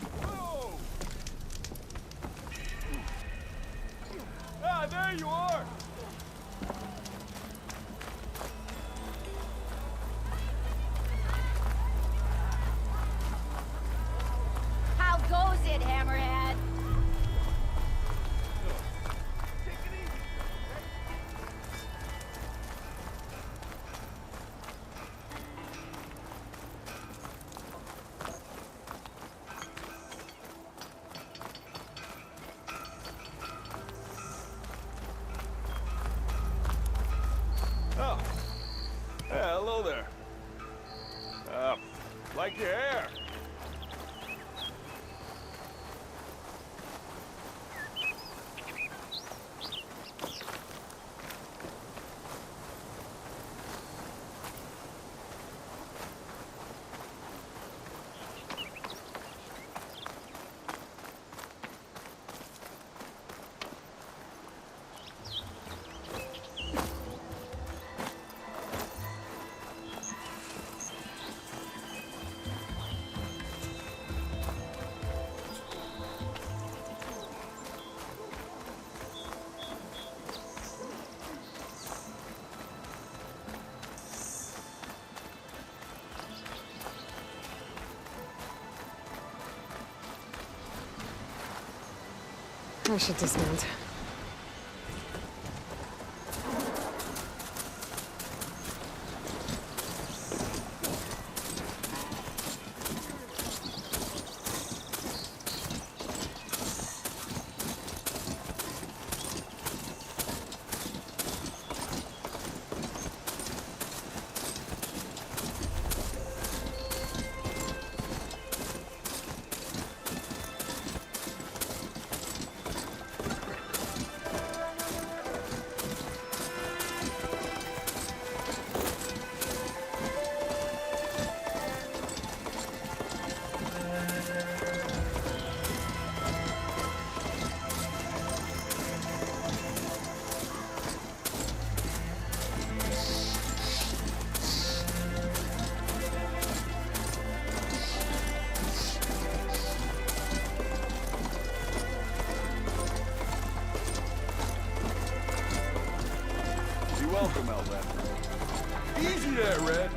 Whoa! Ah, there you are! How goes it, Hammerhead? Take it easy. Oh. Yeah, hello there. Like your hair. I should dismount. You're welcome, Outlander. Easy there, Red.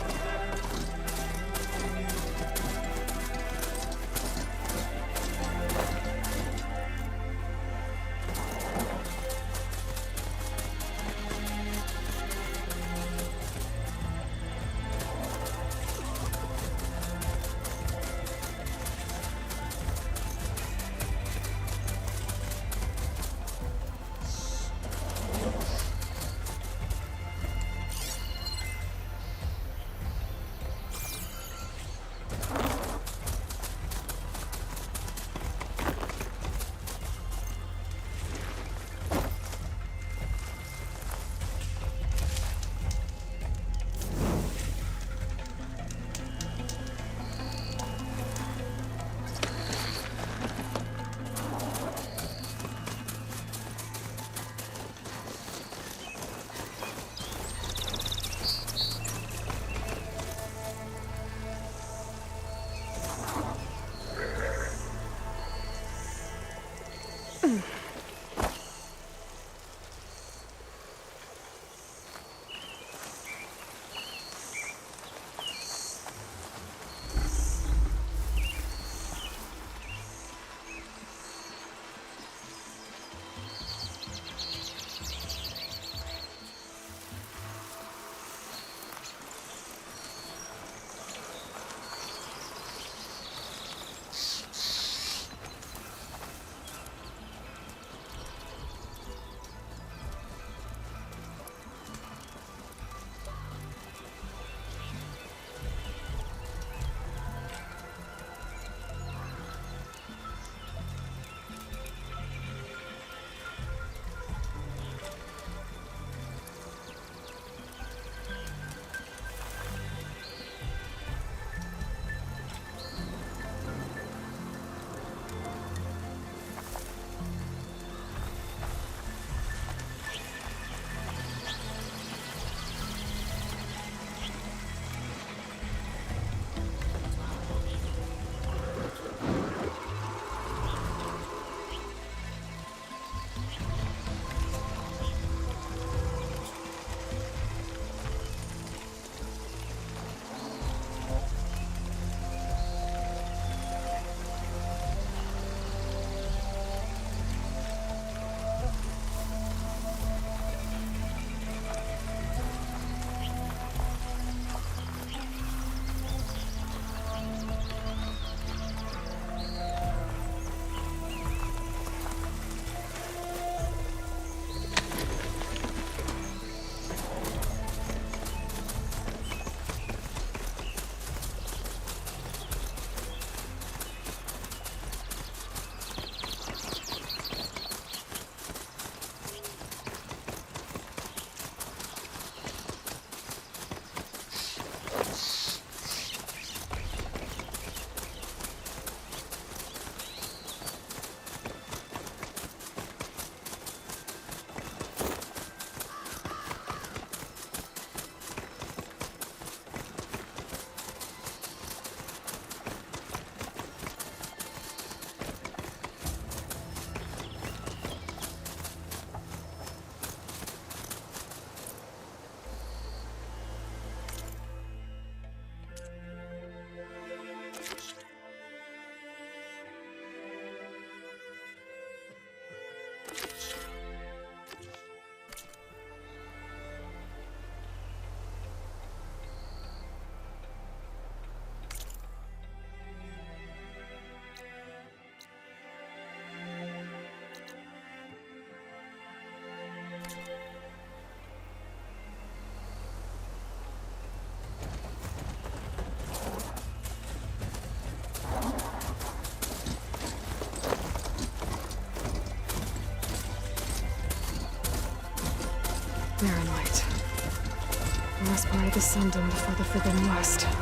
the Sundom before the Forbidden West. And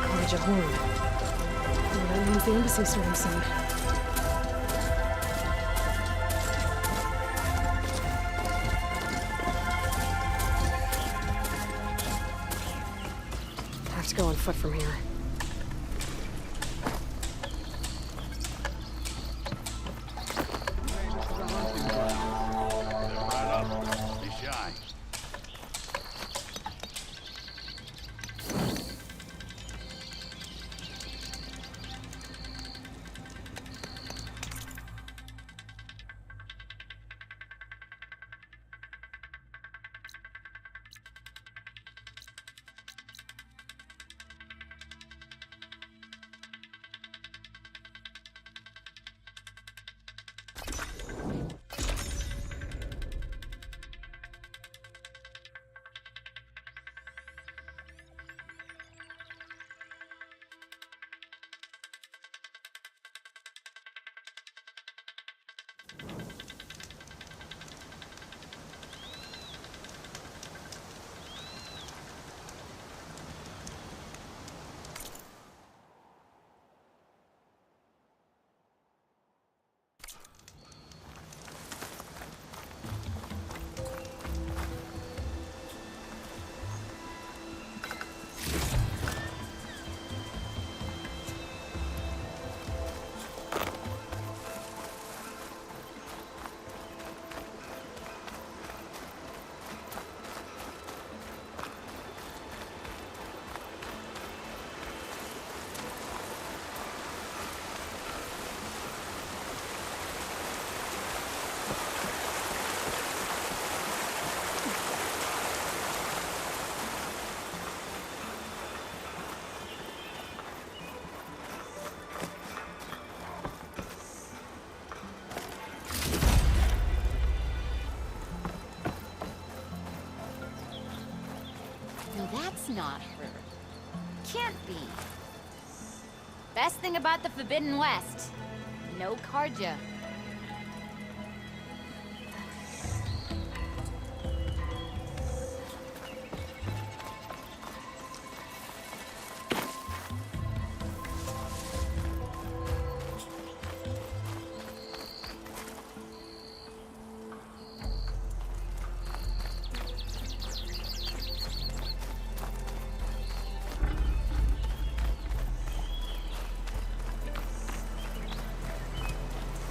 Karja Horn. Well, that means the embassy's starting soon. Have to go on foot from here. Step right up. Be shy. No, that's not her. Can't be. Best thing about the Forbidden West. No Karja.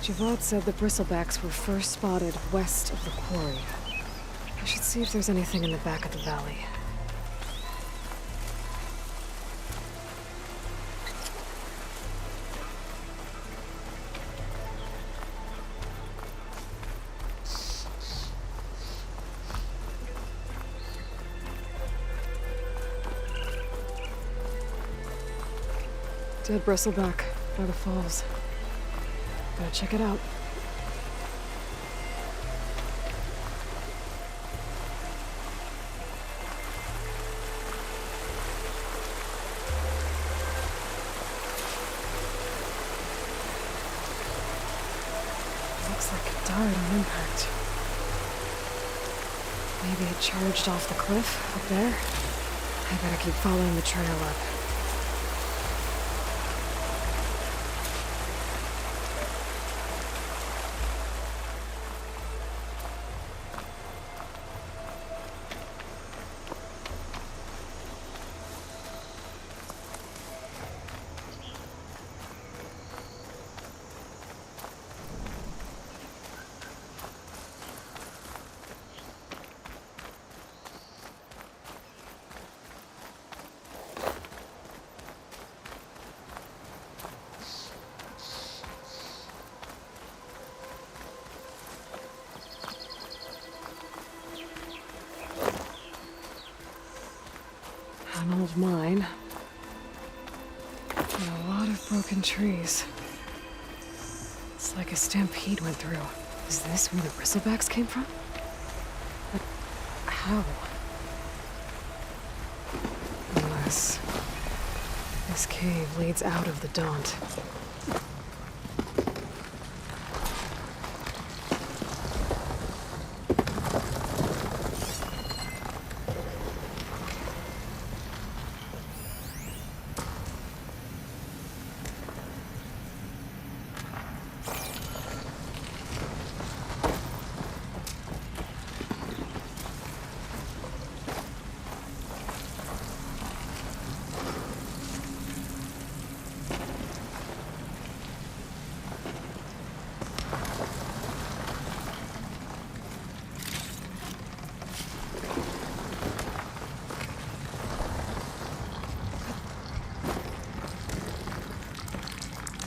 Javad said the bristlebacks were first spotted west of the quarry. I should see if there's anything in the back of the valley. Dead bristleback by the falls. Gotta check it out. Looks like it died on impact. Maybe it charged off the cliff up there. I better keep following the trail up. An old mine. And a lot of broken trees. It's like a stampede went through. Is this where the bristlebacks came from? But how? Unless this cave leads out of the Daunt.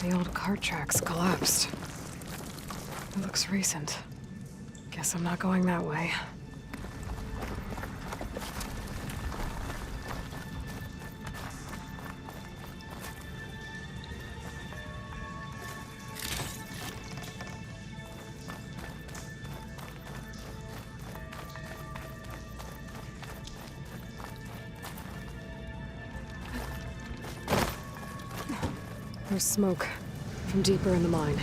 The old cart tracks collapsed. It looks recent. Guess I'm not going that way. There's smoke from deeper in the mine.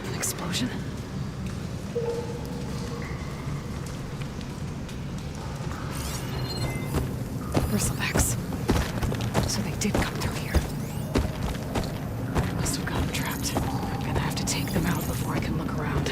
An explosion? Bristlebacks. So they did come through here. Must have gotten trapped. I'm gonna have to take them out before I can look around.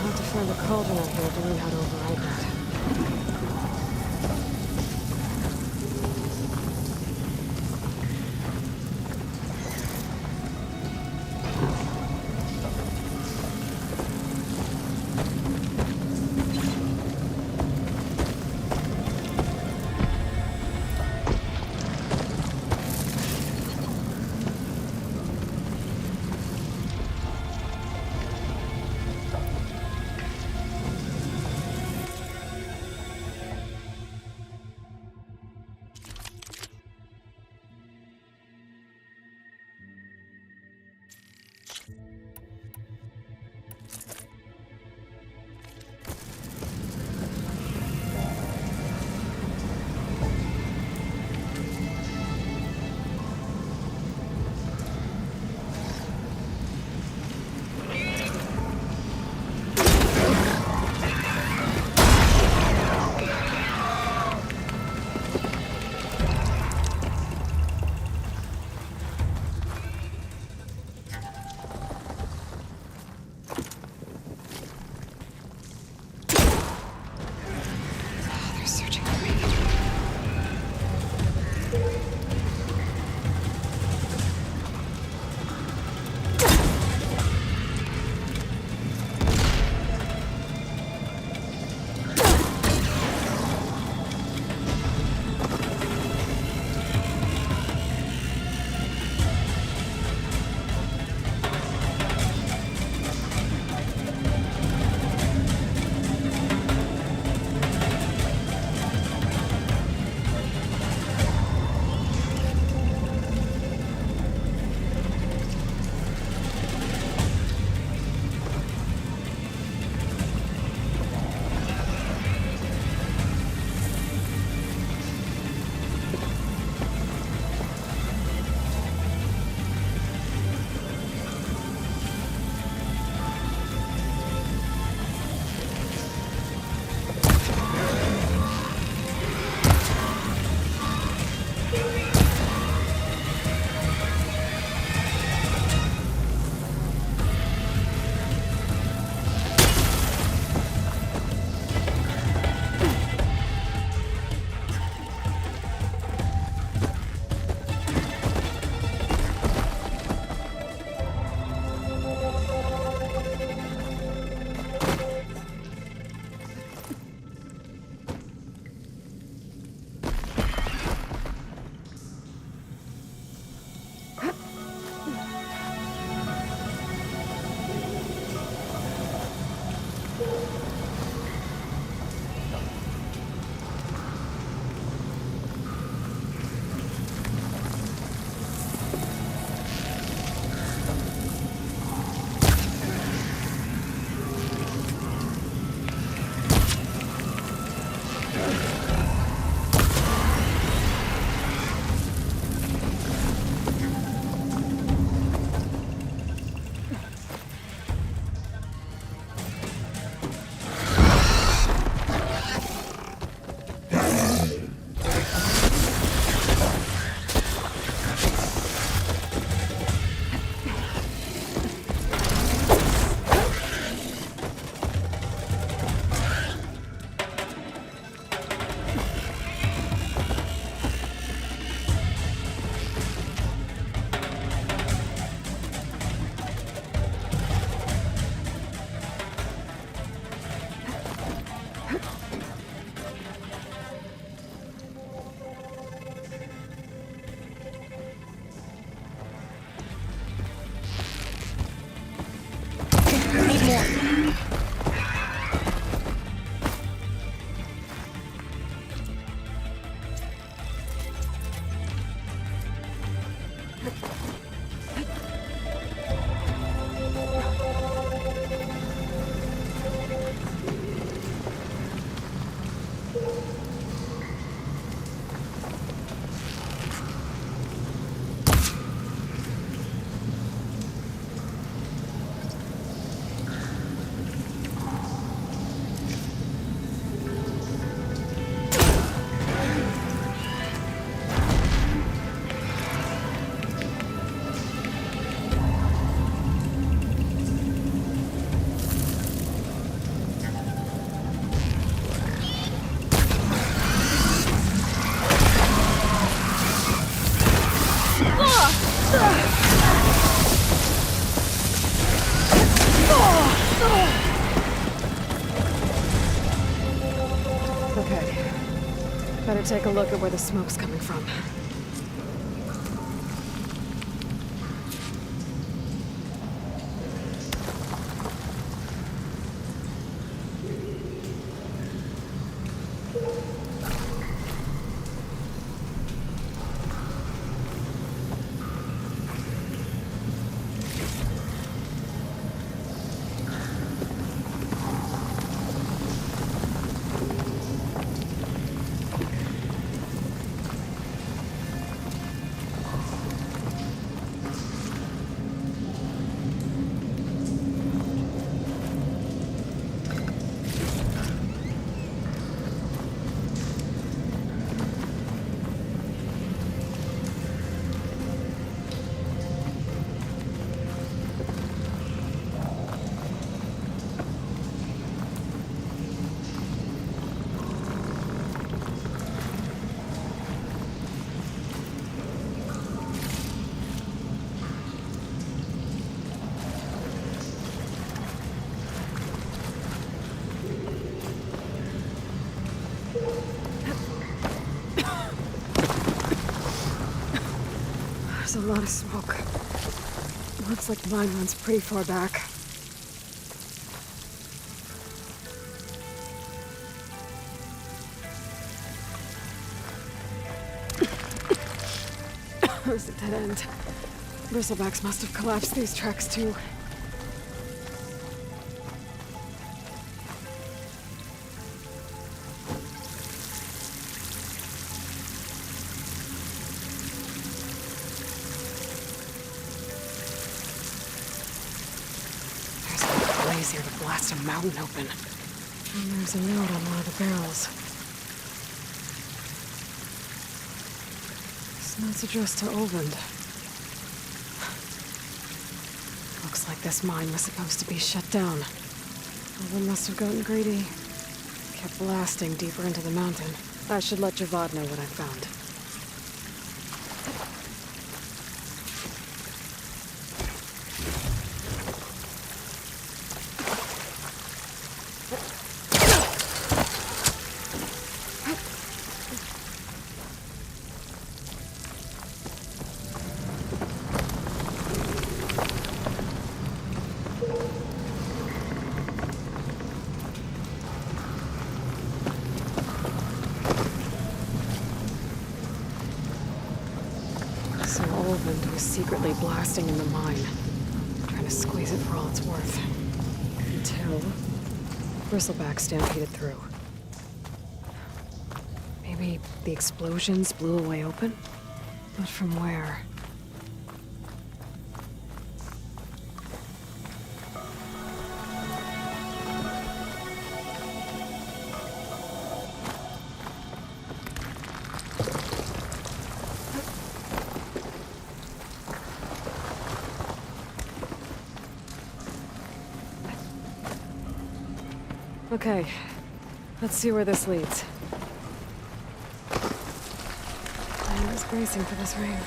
I'll have to find a cauldron out here to learn how to override that. They're searching for me. Okay. Better take a look at where the smoke's coming from. There's a lot of smoke. Looks like the mine runs pretty far back. There's a dead end. Bristlebacks must have collapsed these tracks too. There's a blaze here to blast a mountain open. And there's a note on one of the barrels. This note's addressed to Olvend. Looks like this mine was supposed to be shut down. Olvend must have gotten greedy. Kept blasting deeper into the mountain. I should let Javad know what I found. So Olvend was secretly blasting in the mine, trying to squeeze it for all it's worth. Until Bristleback stampeded through. Maybe the explosions blew a way open? But from where? Okay, let's see where this leads. I was bracing for this rain.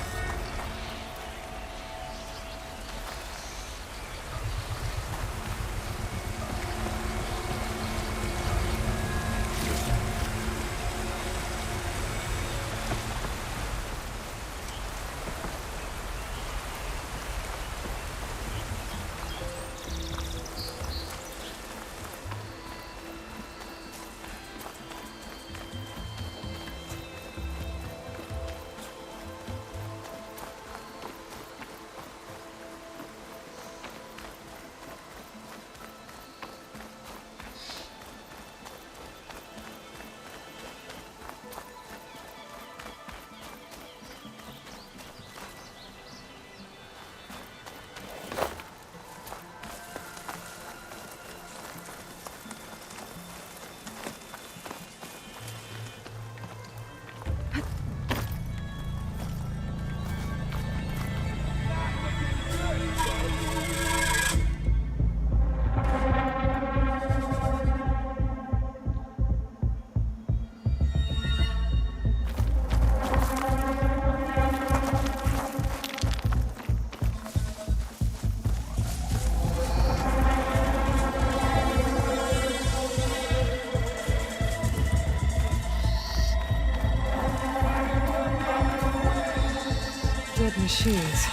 machines.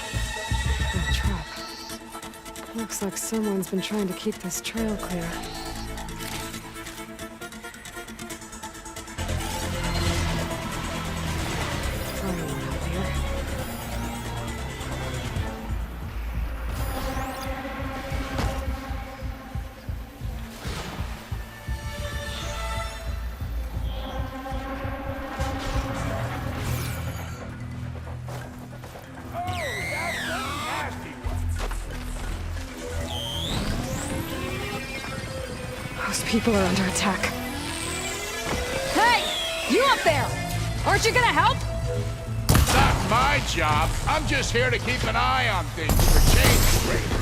A trap. Looks like someone's been trying to keep this trail clear. Fireman out here. Those people are under attack. Hey! You up there! Aren't you gonna help? Not my job. I'm just here to keep an eye on things for change rate.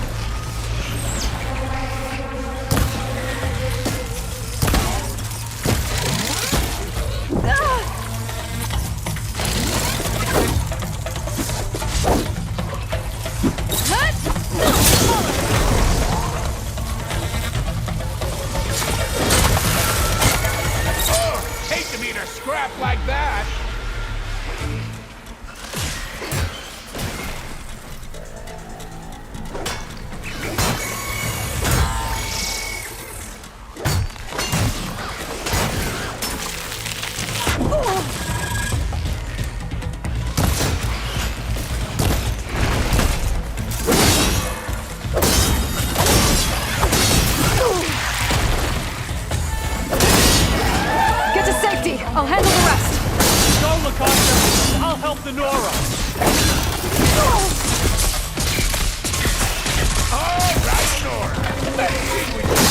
Hate to meet a scrap like that. Get to safety! I'll handle the rest! Go, Lakasha! I'll help the Nora! All right, Nora. Let's see what you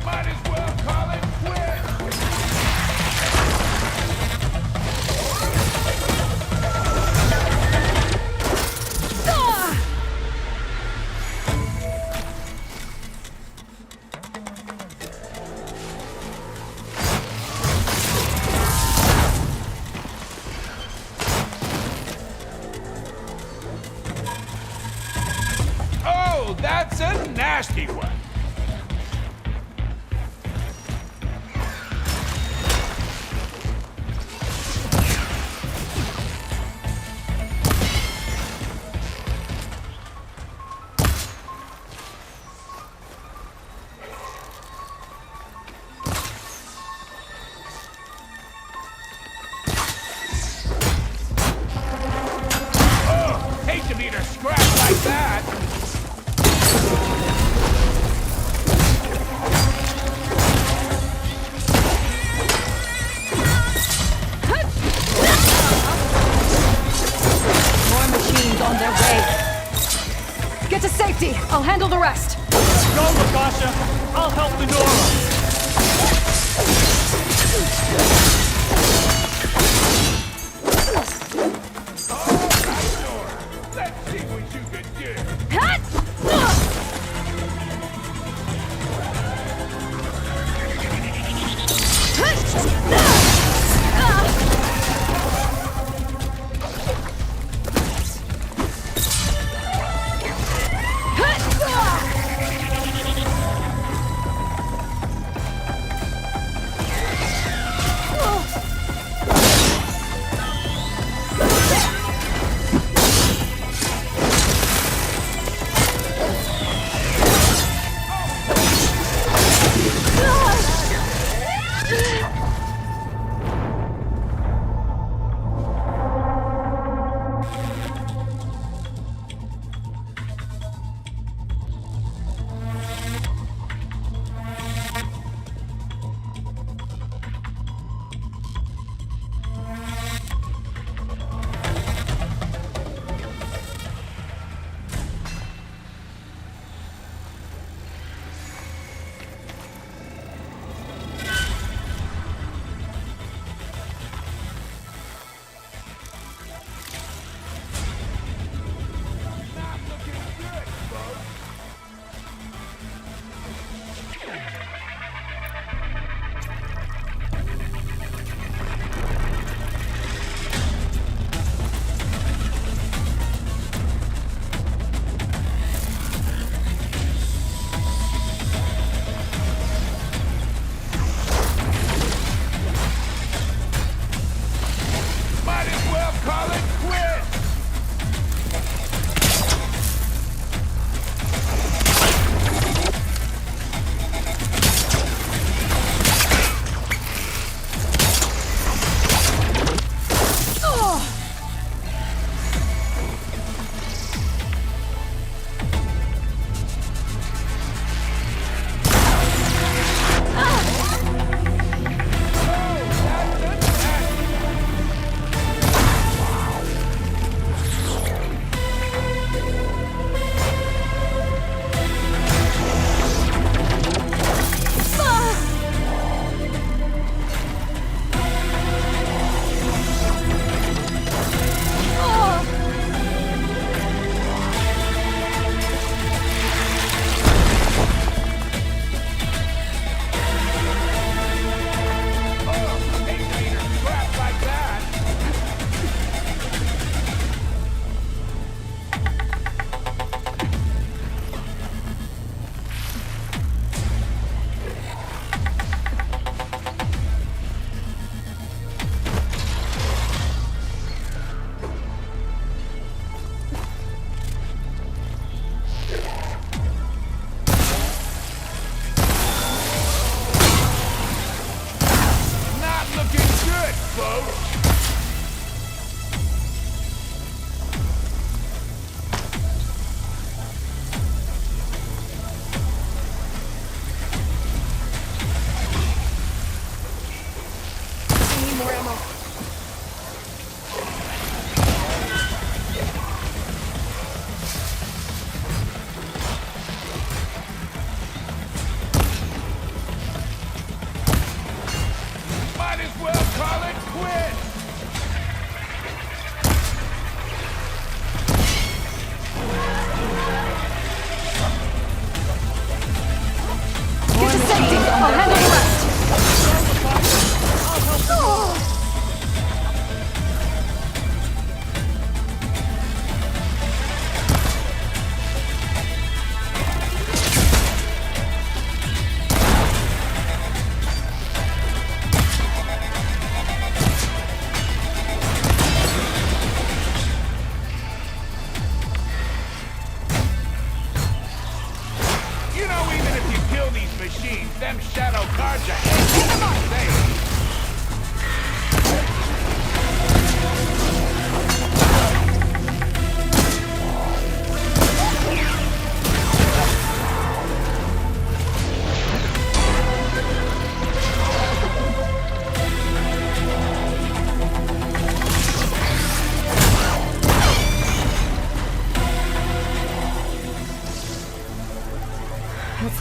might as well call it quits. Oh, that's a nasty one. Oh, hate to meet a scrap like that. More machines on their way. Get to safety! I'll handle the rest! Go, Lakasha! I'll help the Nora! Let's see what you can do.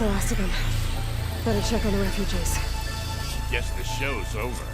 the last of them. Better check on the refugees. Guess the show's over.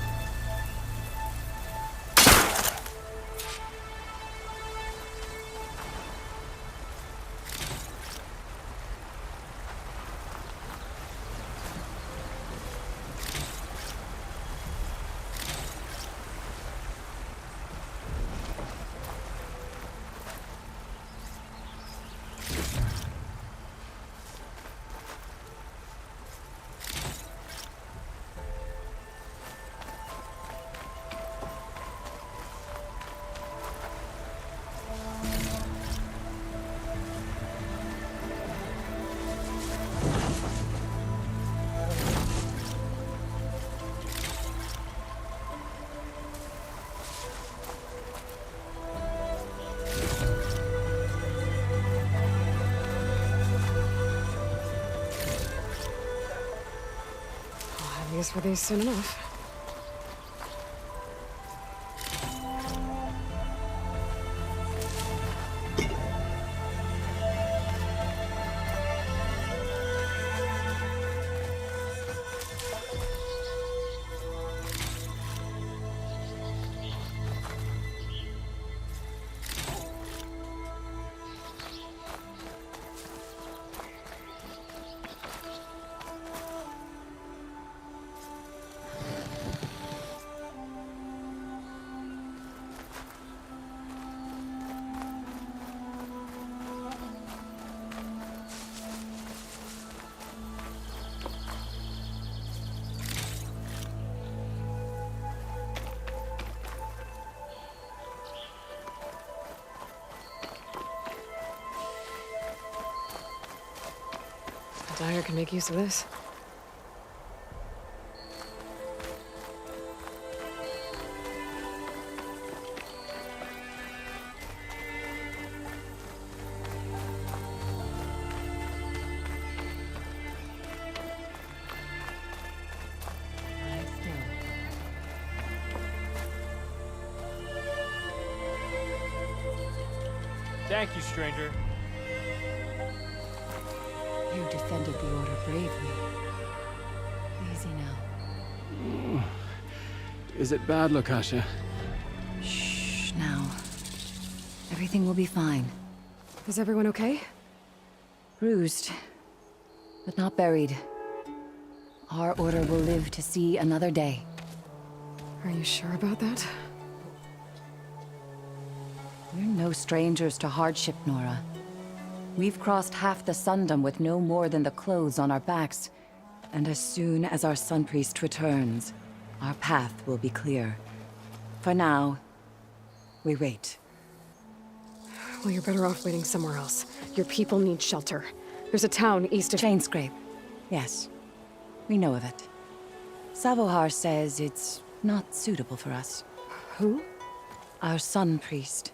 I'll have use for these soon enough. Dyer can make use of this. Thank you, stranger. You defended the Order bravely. Easy now. Is it bad, Lukasha? Shh, now. Everything will be fine. Is everyone okay? Bruised, but not buried. Our Order will live to see another day. Are you sure about that? We're no strangers to hardship, Nora. We've crossed half the Sundom with no more than the clothes on our backs. And as soon as our Sun Priest returns, our path will be clear. For now, we wait. Well, you're better off waiting somewhere else. Your people need shelter. There's a town east of... Chainscrape. Yes. We know of it. Savohar says it's not suitable for us. Who? Our Sun Priest.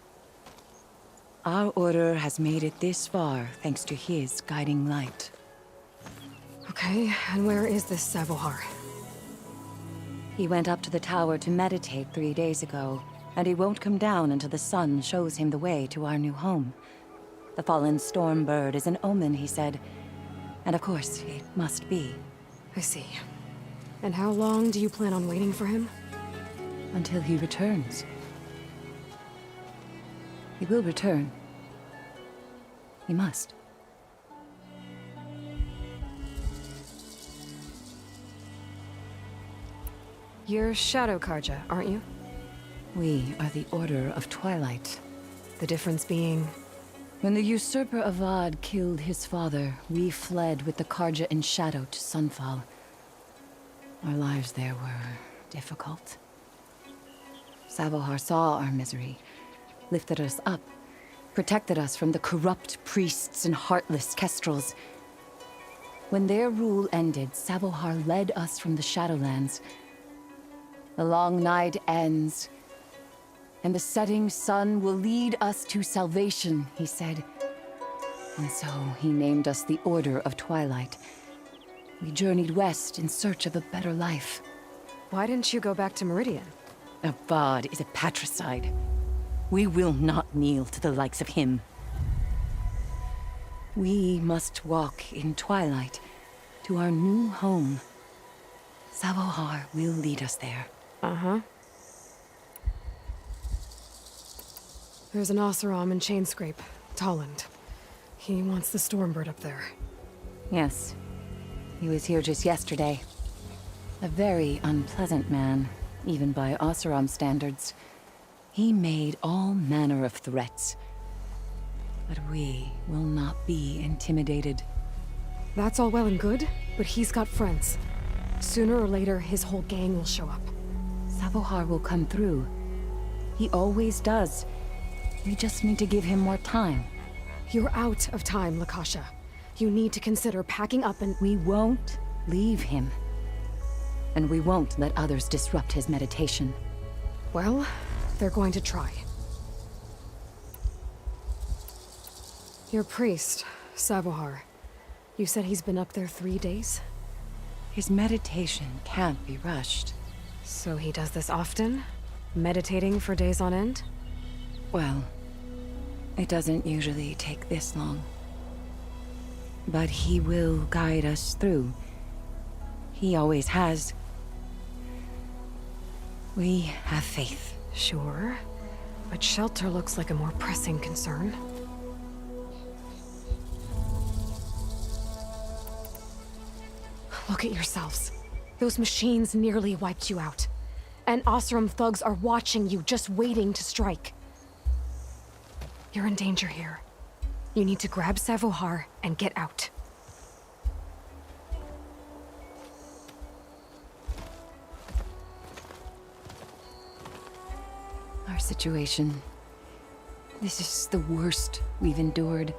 Our Order has made it this far thanks to his guiding light. Okay, and where is this Savohar? He went up to the tower to meditate 3 days ago, and he won't come down until the sun shows him the way to our new home. The fallen storm bird is an omen, he said. And of course, it must be. I see. And how long do you plan on waiting for him? Until he returns. He will return. He must. You're Shadow Karja, aren't you? We are the Order of Twilight. The difference being... When the usurper Avad killed his father, we fled with the Karja in shadow to Sunfall. Our lives there were difficult. Savohar saw our misery, lifted us up, protected us from the corrupt priests and heartless kestrels. When their rule ended, Savohar led us from the Shadowlands. The long night ends, and the setting sun will lead us to salvation, he said. And so he named us the Order of Twilight. We journeyed west in search of a better life. Why didn't you go back to Meridian? Avad is a patricide. We will not kneel to the likes of him. We must walk in twilight To our new home. Savohar will lead us there. Uh-huh. There's an Oseram in Chainscrape, Tolland. He wants the Stormbird up there. Yes. He was here just yesterday. A very unpleasant man, even by Oseram standards. He made all manner of threats. But we will not be intimidated. That's all well and good, but he's got friends. Sooner or later, his whole gang will show up. Savohar will come through. He always does. We just need to give him more time. You're out of time, Lakasha. You need to consider packing up and— We won't leave him. And we won't let others disrupt his meditation. Well, they're going to try. Your priest, Savohar. You said he's been up there 3 days? His meditation can't be rushed. So he does this often? Meditating for days on end? Well, it doesn't usually take this long. But he will guide us through. He always has. We have faith. Sure. But shelter looks like a more pressing concern. Look at yourselves. Those machines nearly wiped you out. And Oseram thugs are watching you, just waiting to strike. You're in danger here. You need to grab Savohar and get out. Our situation. This is the worst we've endured.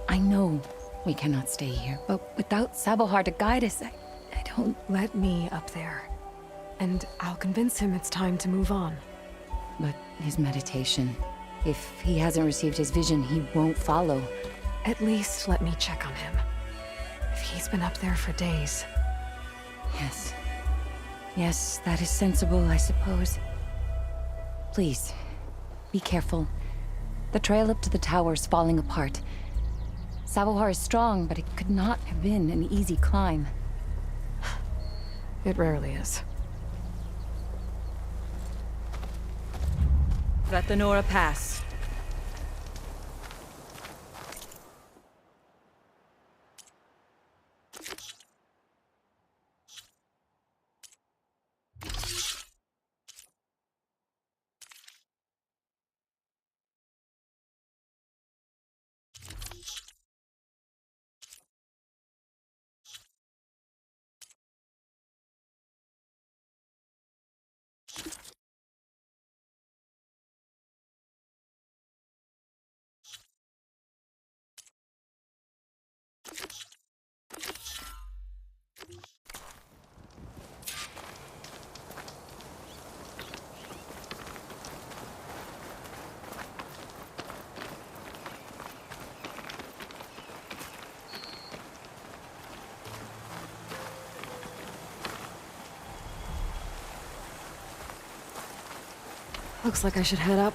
I know we cannot stay here, but without Savohar to guide us, I don't... Let me up there. And I'll convince him it's time to move on. But his meditation... If he hasn't received his vision, he won't follow. At least let me check on him. If he's been up there for days. Yes. Yes, that is sensible, I suppose. Please, be careful. The trail up to the tower's falling apart. Savohar is strong, but it could not have been an easy climb. It rarely is. Let the Nora pass. Looks like I should head up.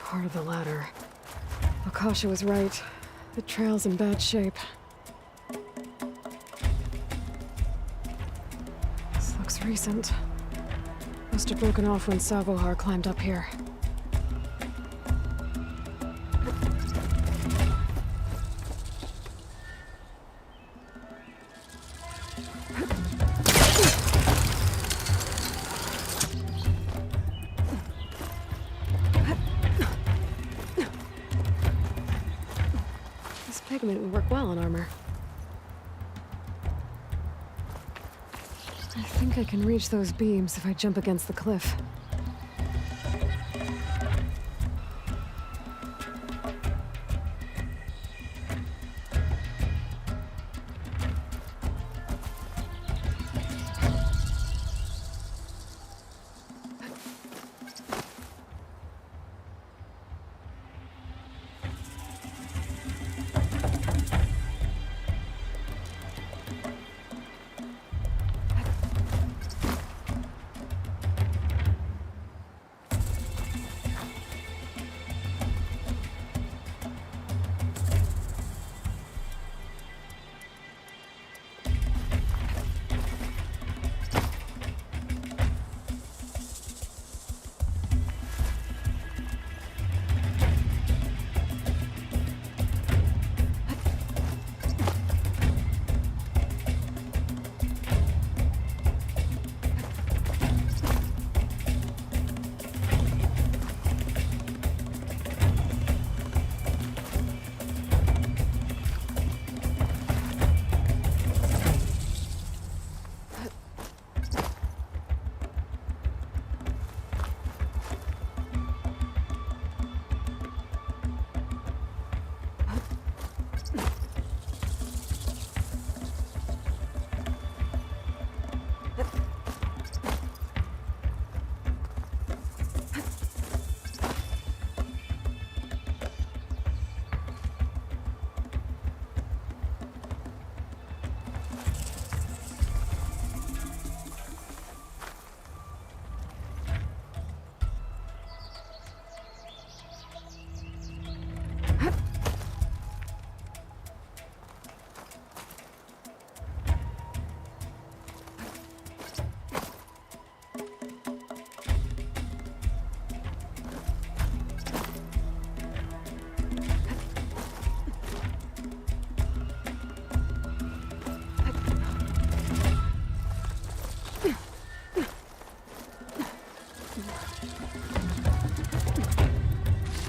Part of the ladder. Akasha was right. The trail's in bad shape. This looks recent. Must have broken off when Savohar climbed up here. Pigment would work well on armor. I think I can reach those beams if I jump against the cliff.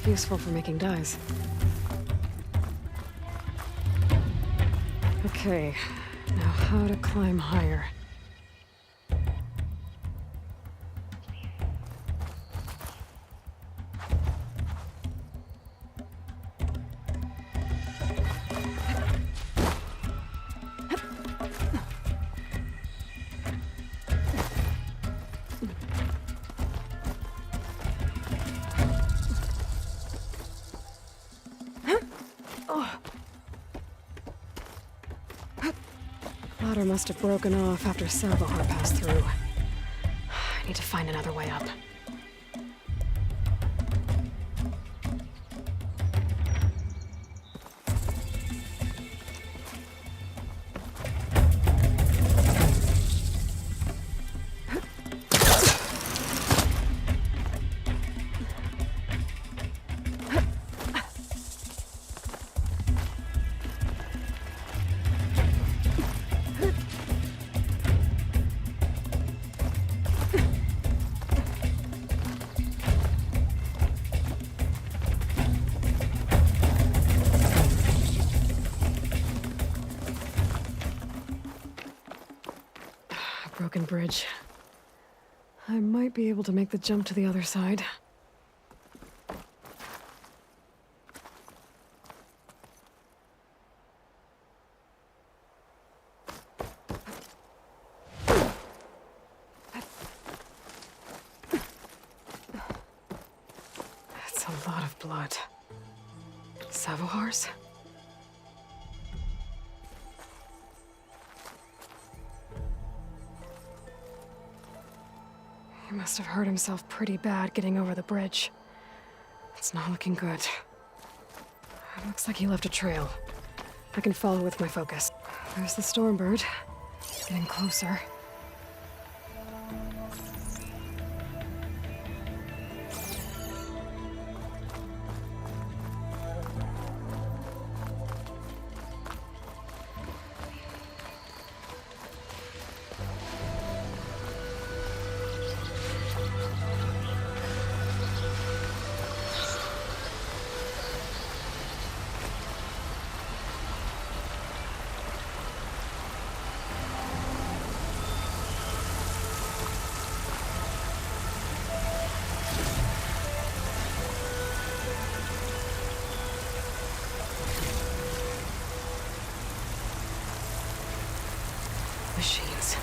Useful for making dyes. Okay, now how to climb higher. Ladder must have broken off after Salvahar passed through. I need to find another way up. Broken bridge. I might be able to make the jump to the other side. That's a lot of blood. Savohar's? He must have hurt himself pretty bad getting over the bridge. It's not looking good. It looks like he left a trail. I can follow with my focus. There's the Stormbird. Getting closer. machines.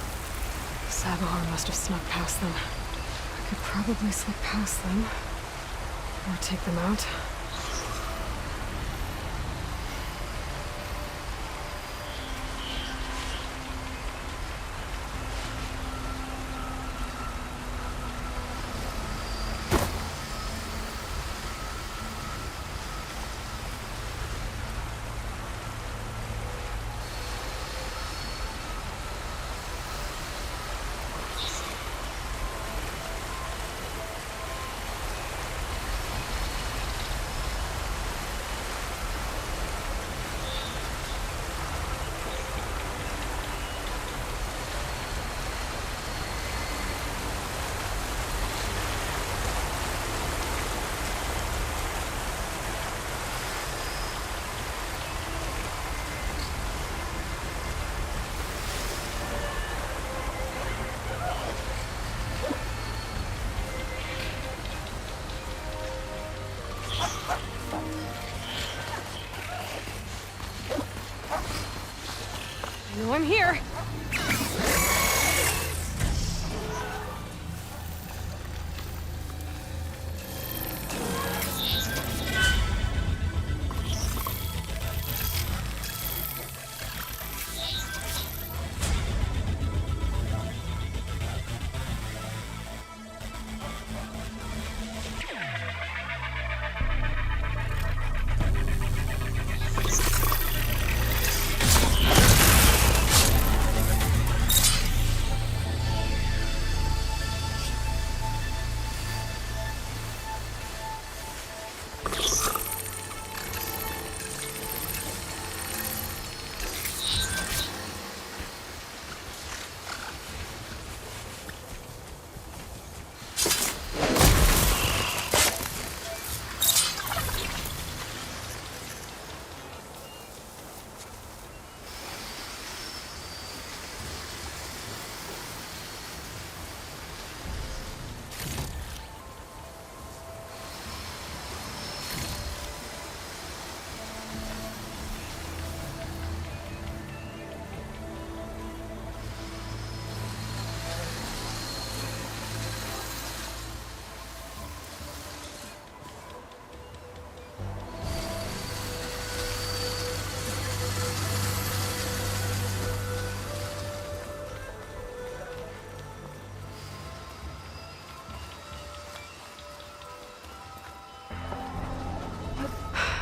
Savahar must have snuck past them. I could probably slip past them. Or take them out. I know I'm here.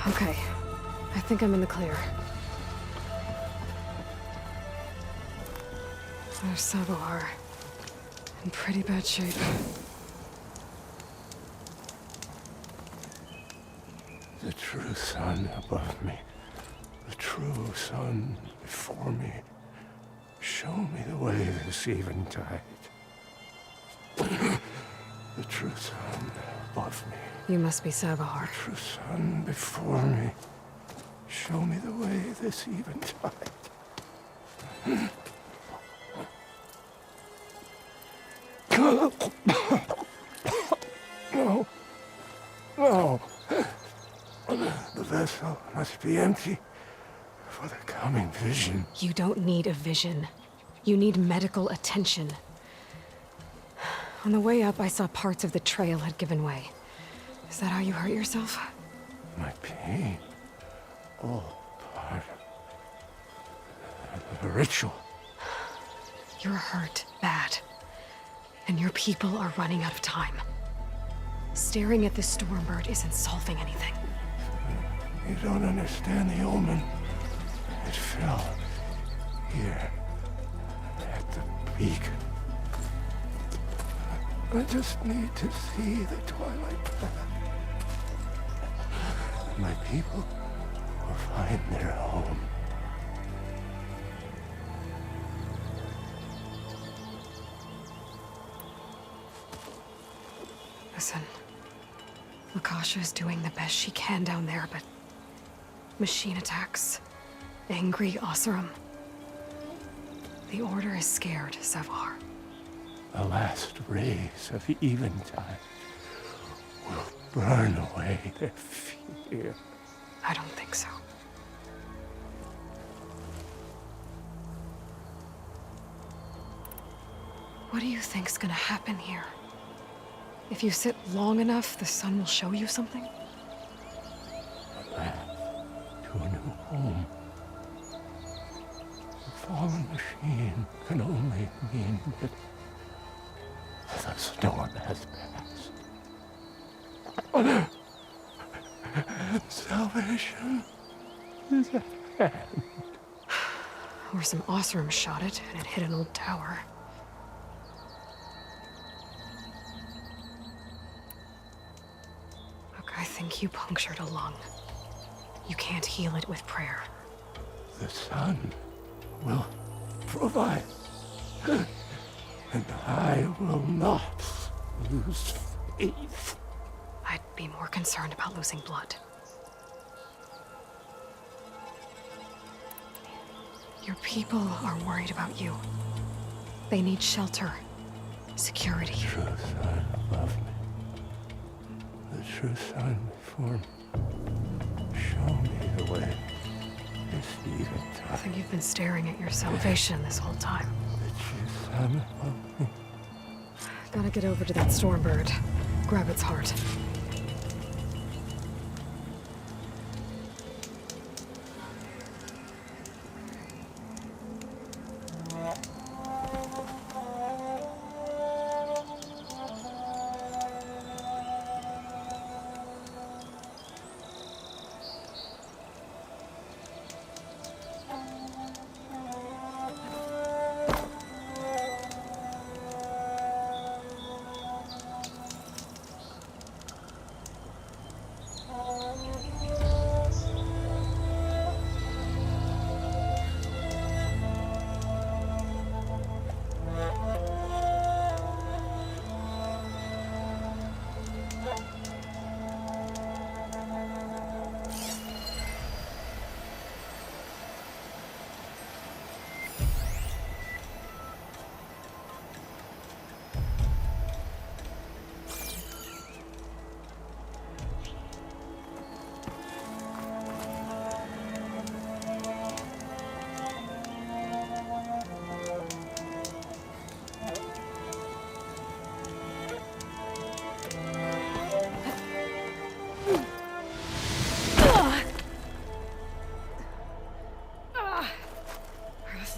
Okay. I think I'm in the clear. There's Savahar. In pretty bad shape. The true sun above me. The true sun before me. Show me the way this eventide. The true sun above me. You must be Savahar. True sun before me. Show me the way this eventide. No. No. The vessel must be empty for the coming vision. You don't need a vision. You need medical attention. On the way up, I saw parts of the trail had given way. Is that how you hurt yourself? My pain. All part of the ritual. You're hurt bad. And your people are running out of time. Staring at this Stormbird isn't solving anything. You don't understand the omen. It fell here at the peak. I just need to see the twilight path. My people will find their home. Listen, Lakasha is doing the best she can down there, but machine attacks, angry Oseram. The Order is scared, Savahar. The last rays of eventide will burn away their fear. I don't think so. What do you think's gonna happen here? If you sit long enough, the sun will show you something? A path to a new home. The fallen machine can only mean that the storm has passed. Salvation is at hand. Or some Oseram shot it, and it hit an old tower. Look, I think you punctured a lung. You can't heal it with prayer. The sun will provide. And I will not lose faith. I'd be more concerned about losing blood. Your people are worried about you. They need shelter, security. The true sun above me. The true sun before me. Show me the way this eventide. I think you've been staring at your salvation this whole time. The true sun above me. Gotta get over to that Stormbird. Grab its heart.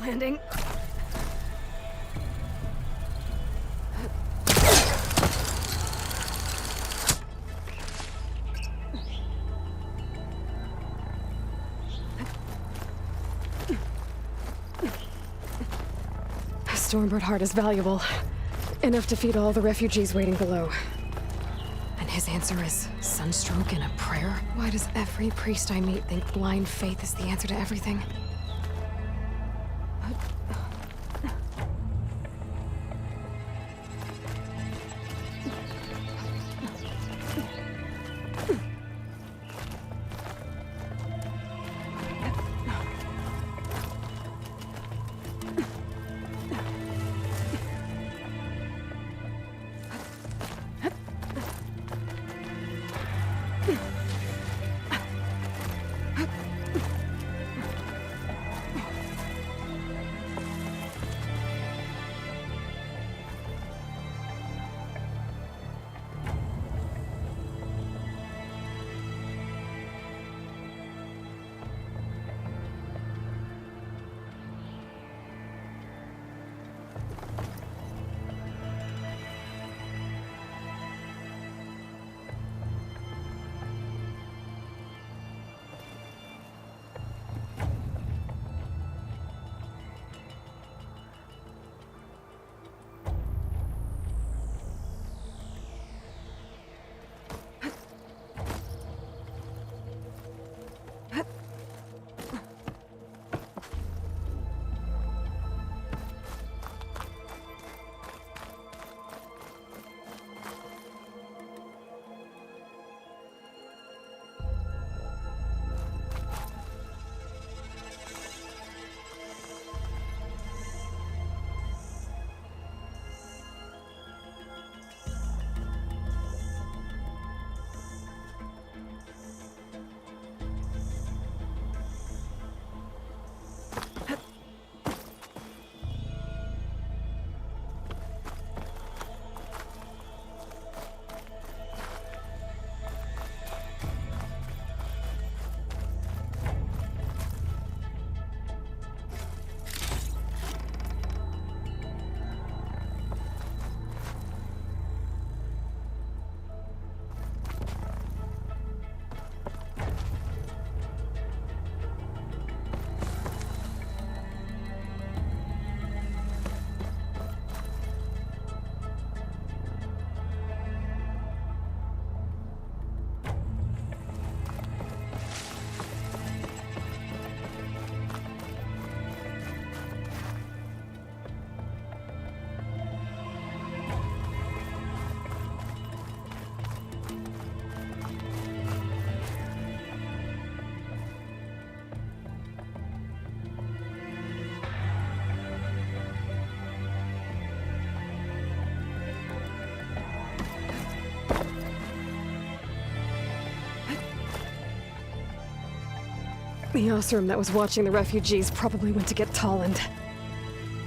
Landing. Stormbird heart is valuable. Enough to feed all the refugees waiting below. And his answer is sunstroke and a prayer? Why does every priest I meet think blind faith is the answer to everything? The Osram that was watching the refugees probably went to get Tolland.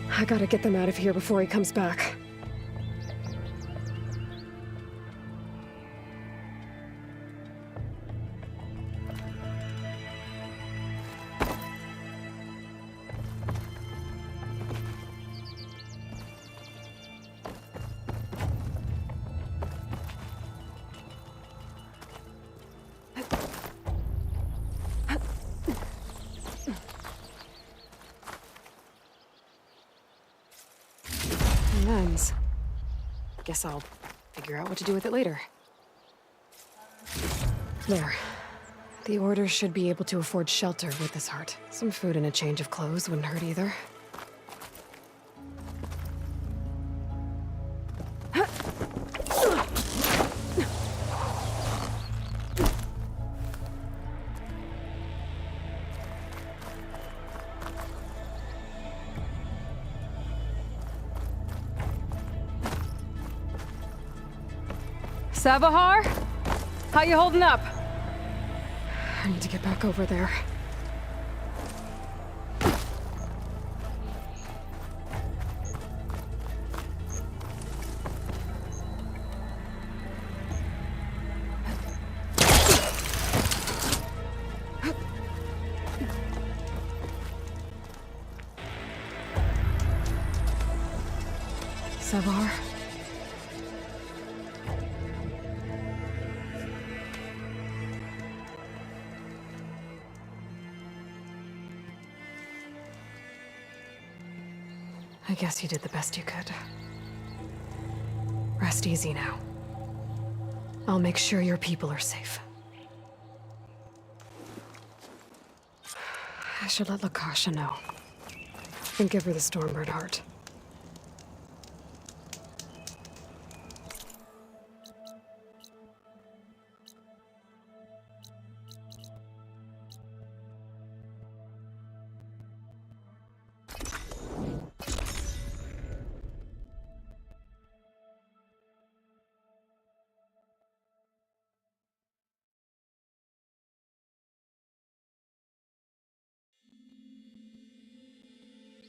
I gotta get them out of here before he comes back. Lens. Guess I'll figure out what to do with it later. There. The Order should be able to afford shelter with this heart. Some food and a change of clothes wouldn't hurt either. Savahar? How you holding up? I need to get back over there. Savar? I guess you did the best you could. Rest easy now. I'll make sure your people are safe. I should let Lakasha know. And give her the Stormbird heart.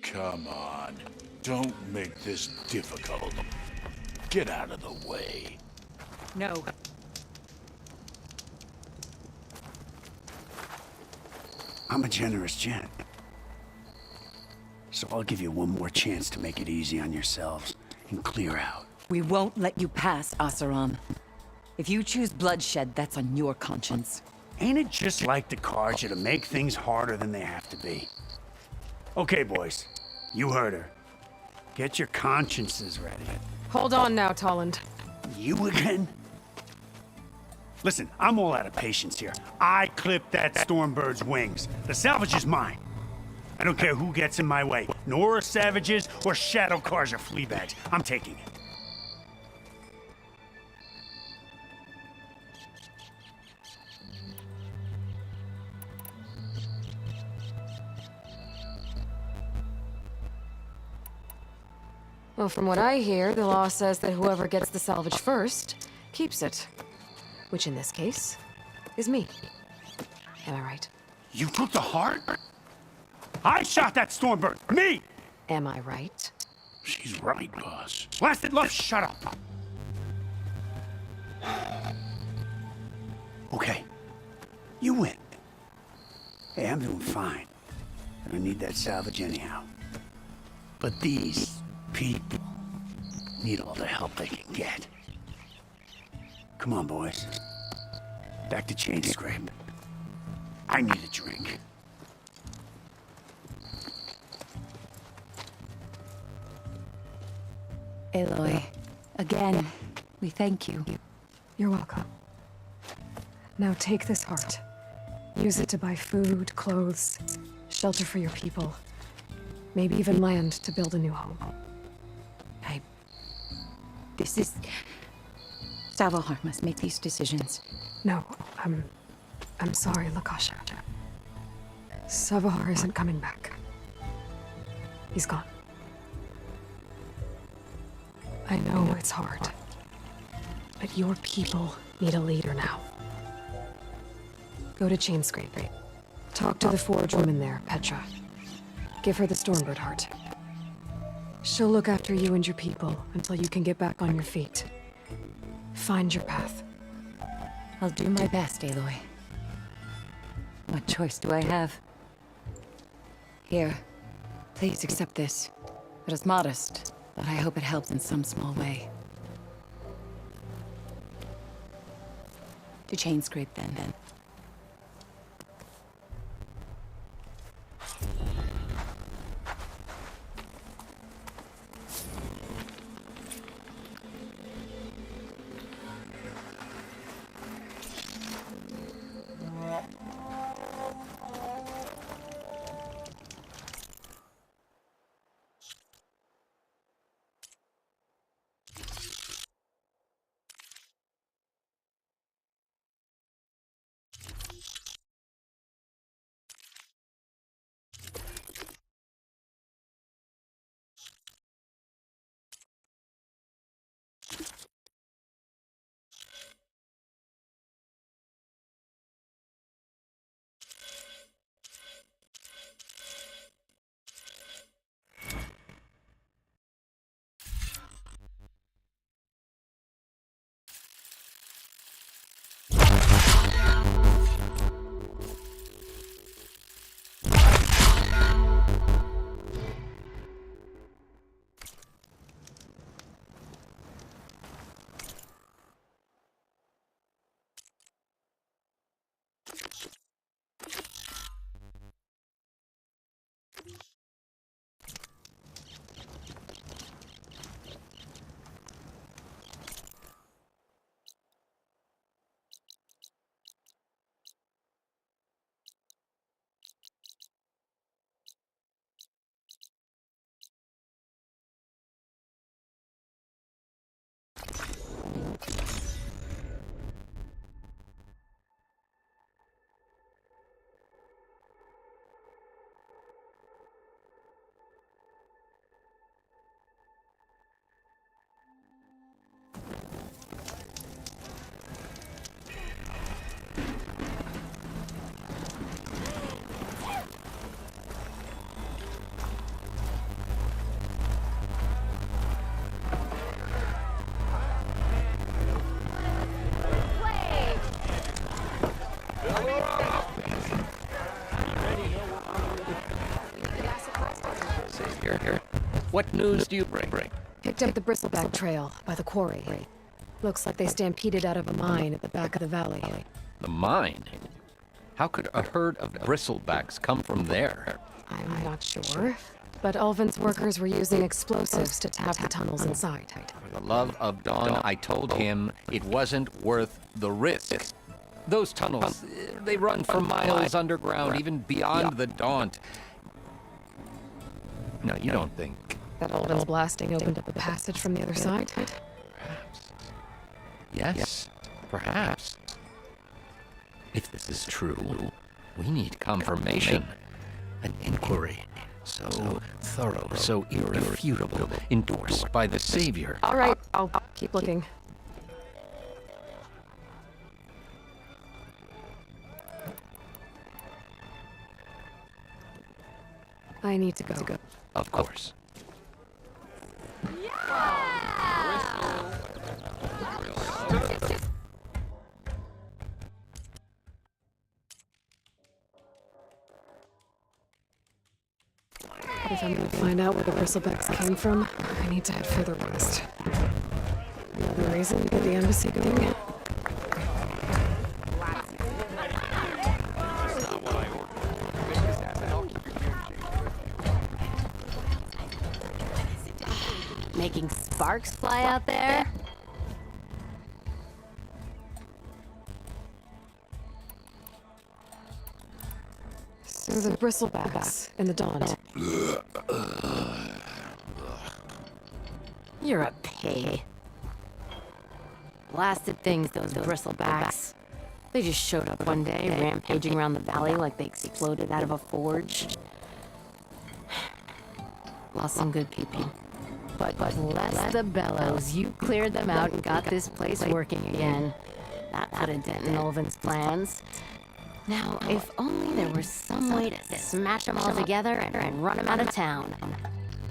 Come on. Don't make this difficult. Get out of the way. No. I'm a generous gent. So I'll give you one more chance to make it easy on yourselves and clear out. We won't let you pass, Oseram. If you choose bloodshed, that's on your conscience. Ain't it just like the Carja to make things harder than they have to be? Okay, boys. You heard her. Get your consciences ready. Hold on now, Tolland. You again? Listen, I'm all out of patience here. I clipped that Stormbird's wings. The salvage is mine. I don't care who gets in my way. Nora savages or Shadow Carja fleabags. I'm taking it. Well, from what I hear, the law says that whoever gets the salvage first keeps it. Which in this case is me. Am I right? You took the heart? I shot that Stormbird! Me! Am I right? She's right, boss. Blasted love, shut up! Okay. You win. Hey, I'm doing fine. I don't need that salvage anyhow. But these people need all the help they can get. Come on, boys. Back to Chain Scrape. I need a drink. Aloy, again, we thank you. You're welcome. Now take this heart. Use it to buy food, clothes, shelter for your people. Maybe even land to build a new home. This is... Savahar must make these decisions. No, I'm sorry, Lakasha. Savahar isn't coming back. He's gone. I know it's hard, but your people need a leader now. Go to Chainscrape. Talk to the Forge woman there, Petra. Give her the Stormbird heart. She'll look after you and your people until you can get back on your feet. Find your path. I'll do my best, Aloy. What choice do I have? Here, please accept this. It is modest, but I hope it helps in some small way. To chain scrape then. What news do you bring? Picked up the Bristleback Trail by the quarry. Looks like they stampeded out of a mine at the back of the valley. The mine? How could a herd of bristlebacks come from there? I'm not sure. But Ulvin's workers were using explosives to tap the tunnels inside. For the love of Dawn, I told him it wasn't worth the risk. Those tunnels, they run for miles underground, even beyond the Daunt. No, you don't think... That Ulvin's blasting opened up a passage from the other side? Yes, perhaps. If this is true, we need confirmation. An inquiry so thorough, so irrefutable, endorsed by the Savior. All right, I'll keep looking. I need to go. Of course. If I'm gonna find out where the bristlebacks came from, I need to head further west. Another reason to get the embassy going. Making sparks fly out there? So the bristlebacks in the Daunt. You're a pig. Blasted things, those bristlebacks. They just showed up one day, rampaging around the valley like they exploded out of a forge. Lost some good people. But bless the bellows, you cleared them out and got this place working again. That put a dent in Ulvin's plans. Now, if only there was some way to smash them all together and run them out of town.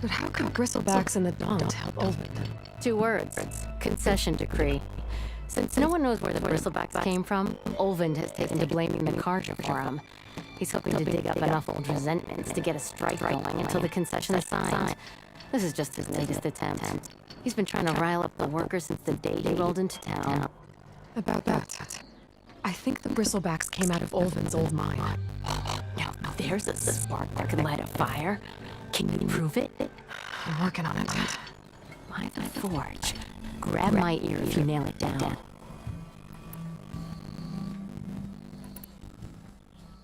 But how could Gristlebacks and the Daunt help Ulvund? 2 words. Concession decree. Since no one knows where the Bristlebacks came from, Ulvund has taken to blaming the Carja for them. He's hoping to dig up enough old resentments to get a strike going until the concession is signed. This is just his latest attempt. He's been trying to rile up the workers since the day he rolled into town. About that, I think the Bristlebacks came out of Ulvund's old mine. Now, there's a spark that could light a fire. Can you prove it? I'm working on it. By the forge. Grab my ear if you nail it down.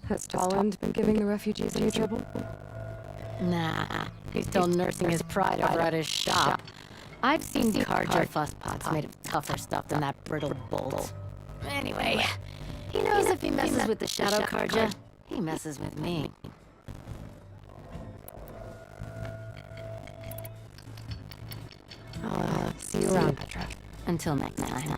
Has Tolland been giving the refugees any trouble? Nah, he's still nursing his pride over at his shop. I've seen Carja fusspots made of tougher stuff than that brittle bolt. Anyway, he knows if he messes with the Shadow Carja, he messes with me. I'll see you around, Petra. Until next time.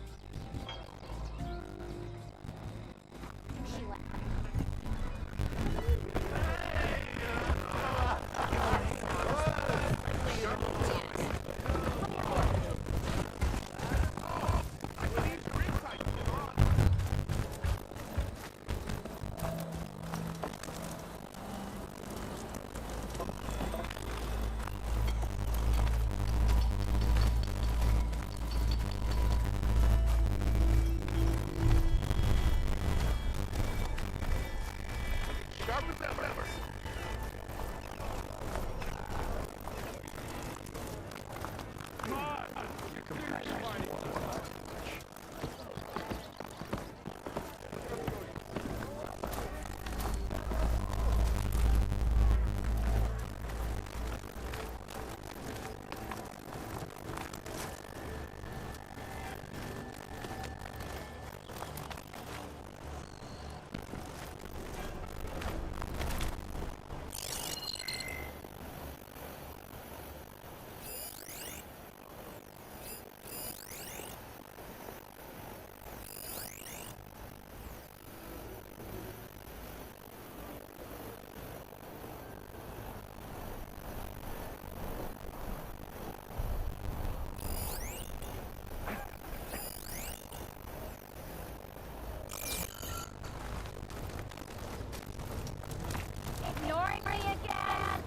Ignoring me again!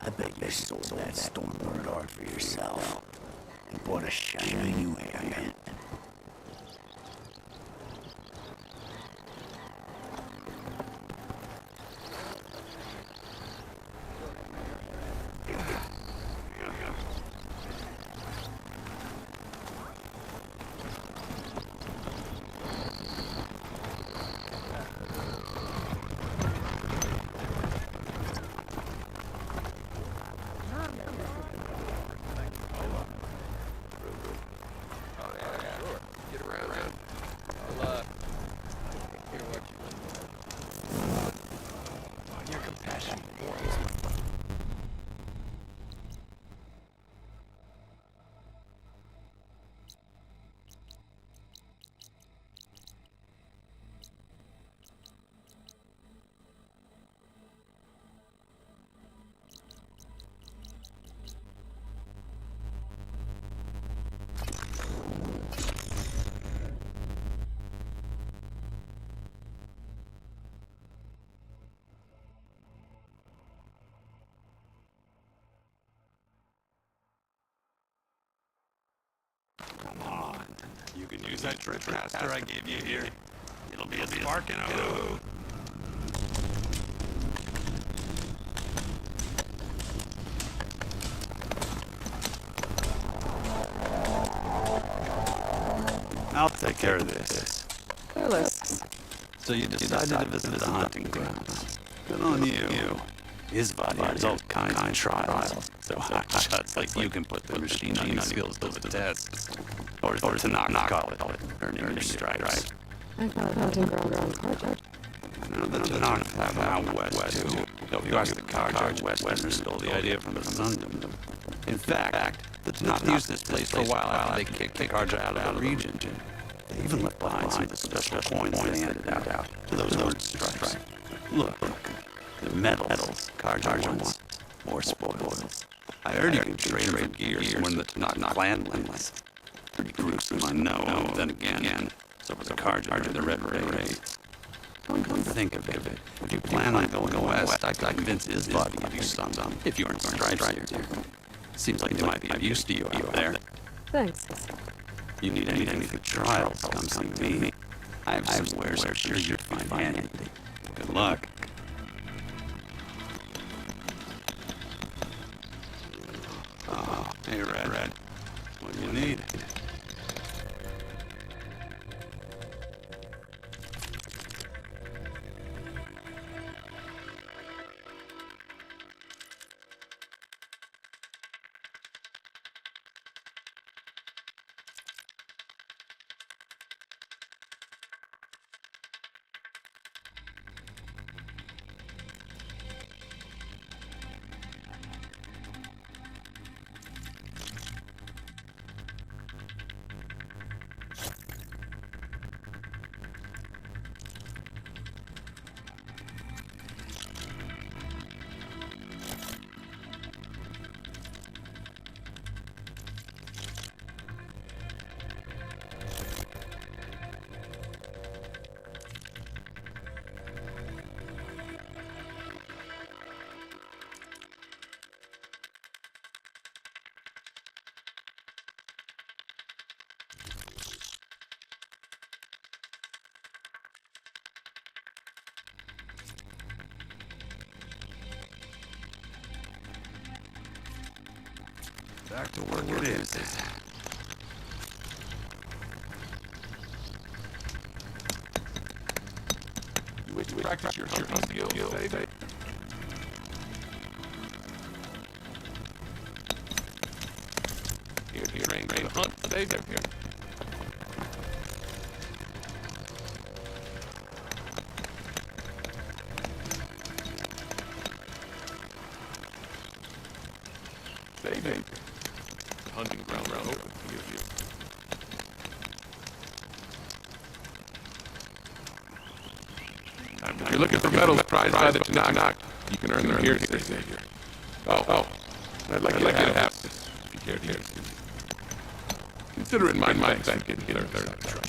I bet you sold that Stormbird art for yourself. And bought a shiny new hairnet. You can use that tripcaster I gave you here. It'll be a spark and a hoo. I'll take care of this. So you decided to visit the hunting grounds. Good on you. Isvad has all kinds of trials, so hotshots like you can put the machine gun skills to the test. Or to not call it, earning your stripes. I thought hunting grounds hard. No, the Knock have out west, too. Though if you ask the Carja, Westerners stole the idea from the Sundom. In fact, the Knock used this place for a while after they kicked the Carja out of the region. They even left behind some of the special coins they handed out to those who stripes. Look, the metals Carja wants. More spoils. I heard you can trade them for gear when the Knock clan lands. Pretty gruesome, I know. Then again, so was the Carja during the Red Raid. Come think of it. If you plan on going west, I could convince Isvad to give you some, if you aren't stripes here. Seems like they might be of use to you out there. Thanks. You need anything for trials, come see me. I have some wares I'm sure you'd find handy. Good luck. Oh, hey, Red. What do you need? Back to work it is. You wish to practice your hunting skills, eh? Here, train to hunt today, here. Baby. Hunting ground open for you. If you're looking for metals prized by the Knock, you can earn them here, Savior. Oh, I'd like you to have this, if you care to hear it. Consider it my thanks for getting their third try.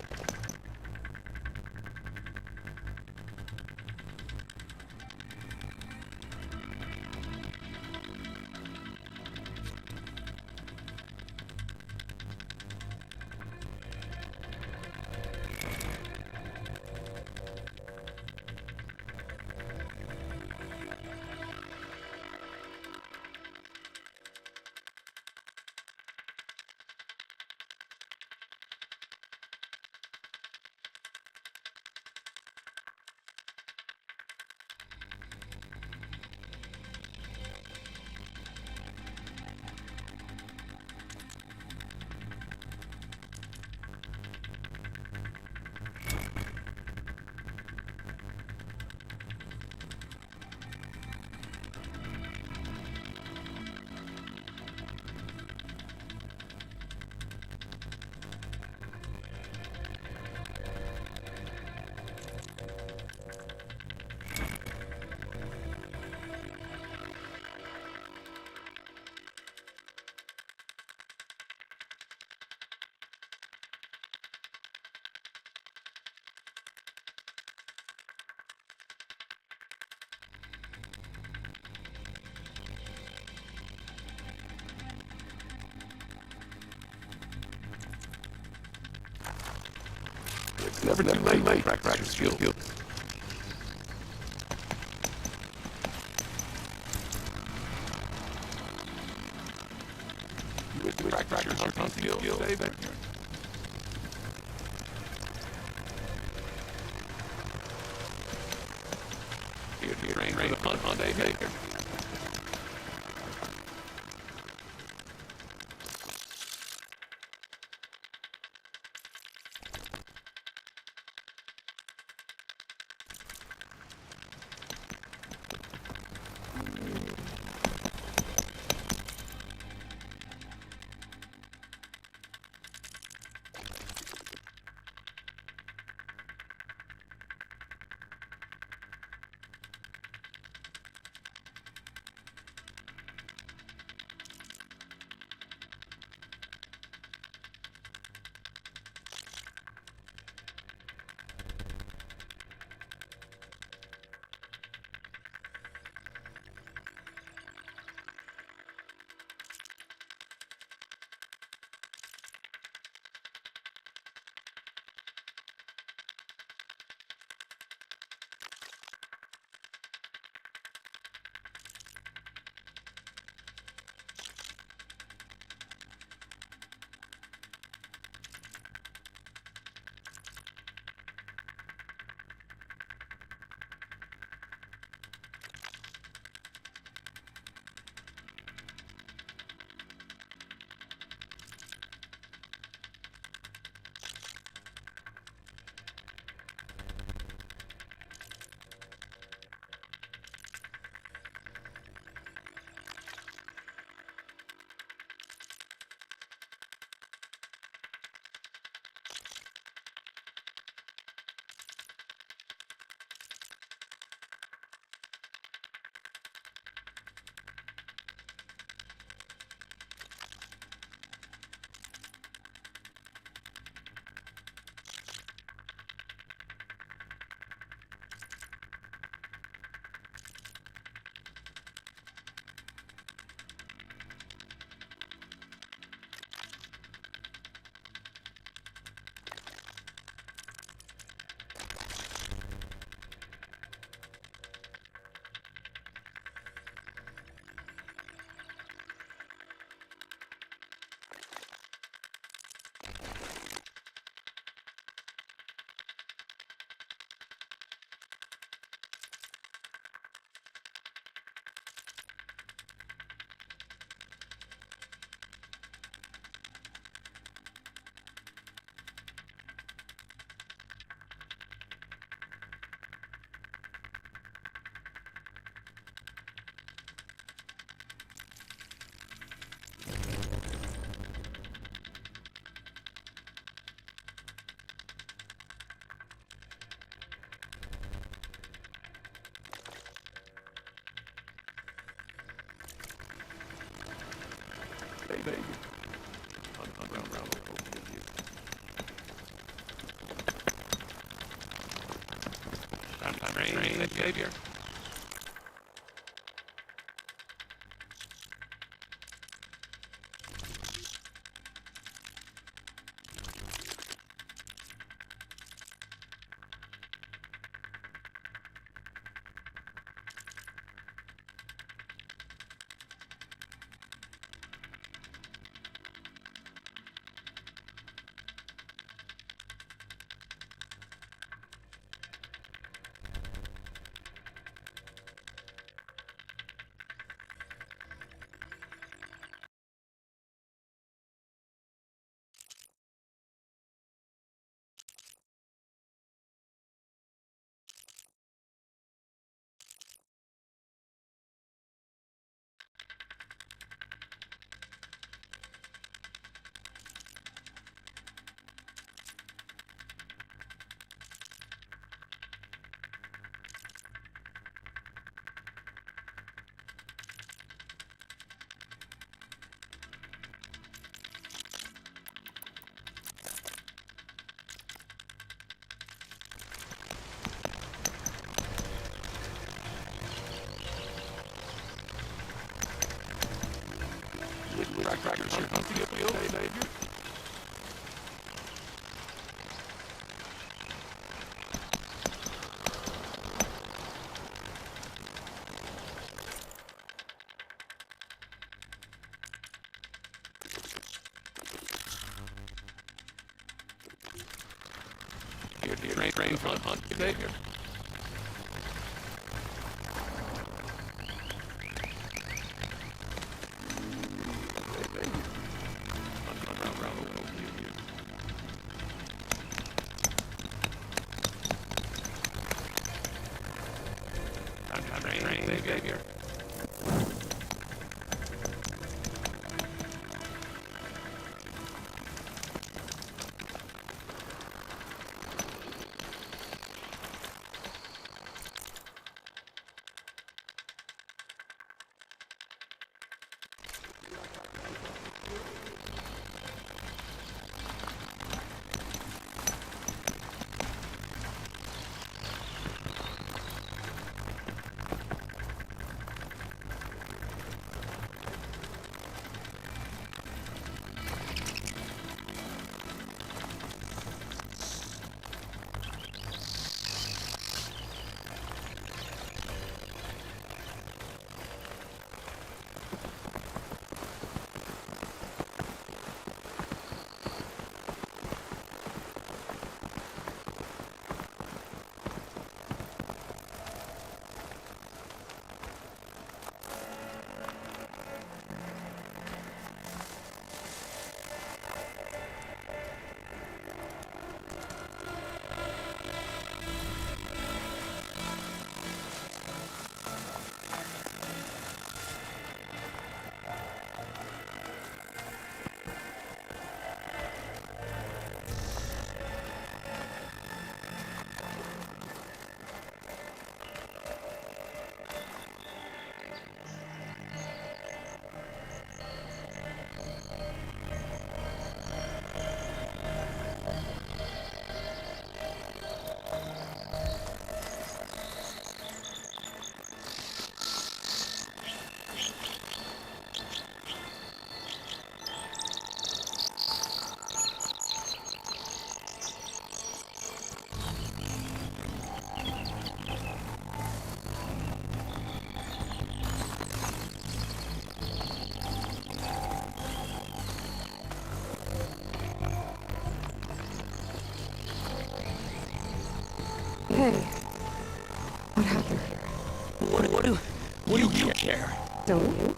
It's never too late to practice your skills. You wish to practice your hunting skills, stay back here. Here to train for the hunt on day Baker. Baby. Round the whole view. I'm training that behavior. Crackers are on the field. Here, train for hunt behavior. training behavior. Hey. What happened? What do you care? Don't you?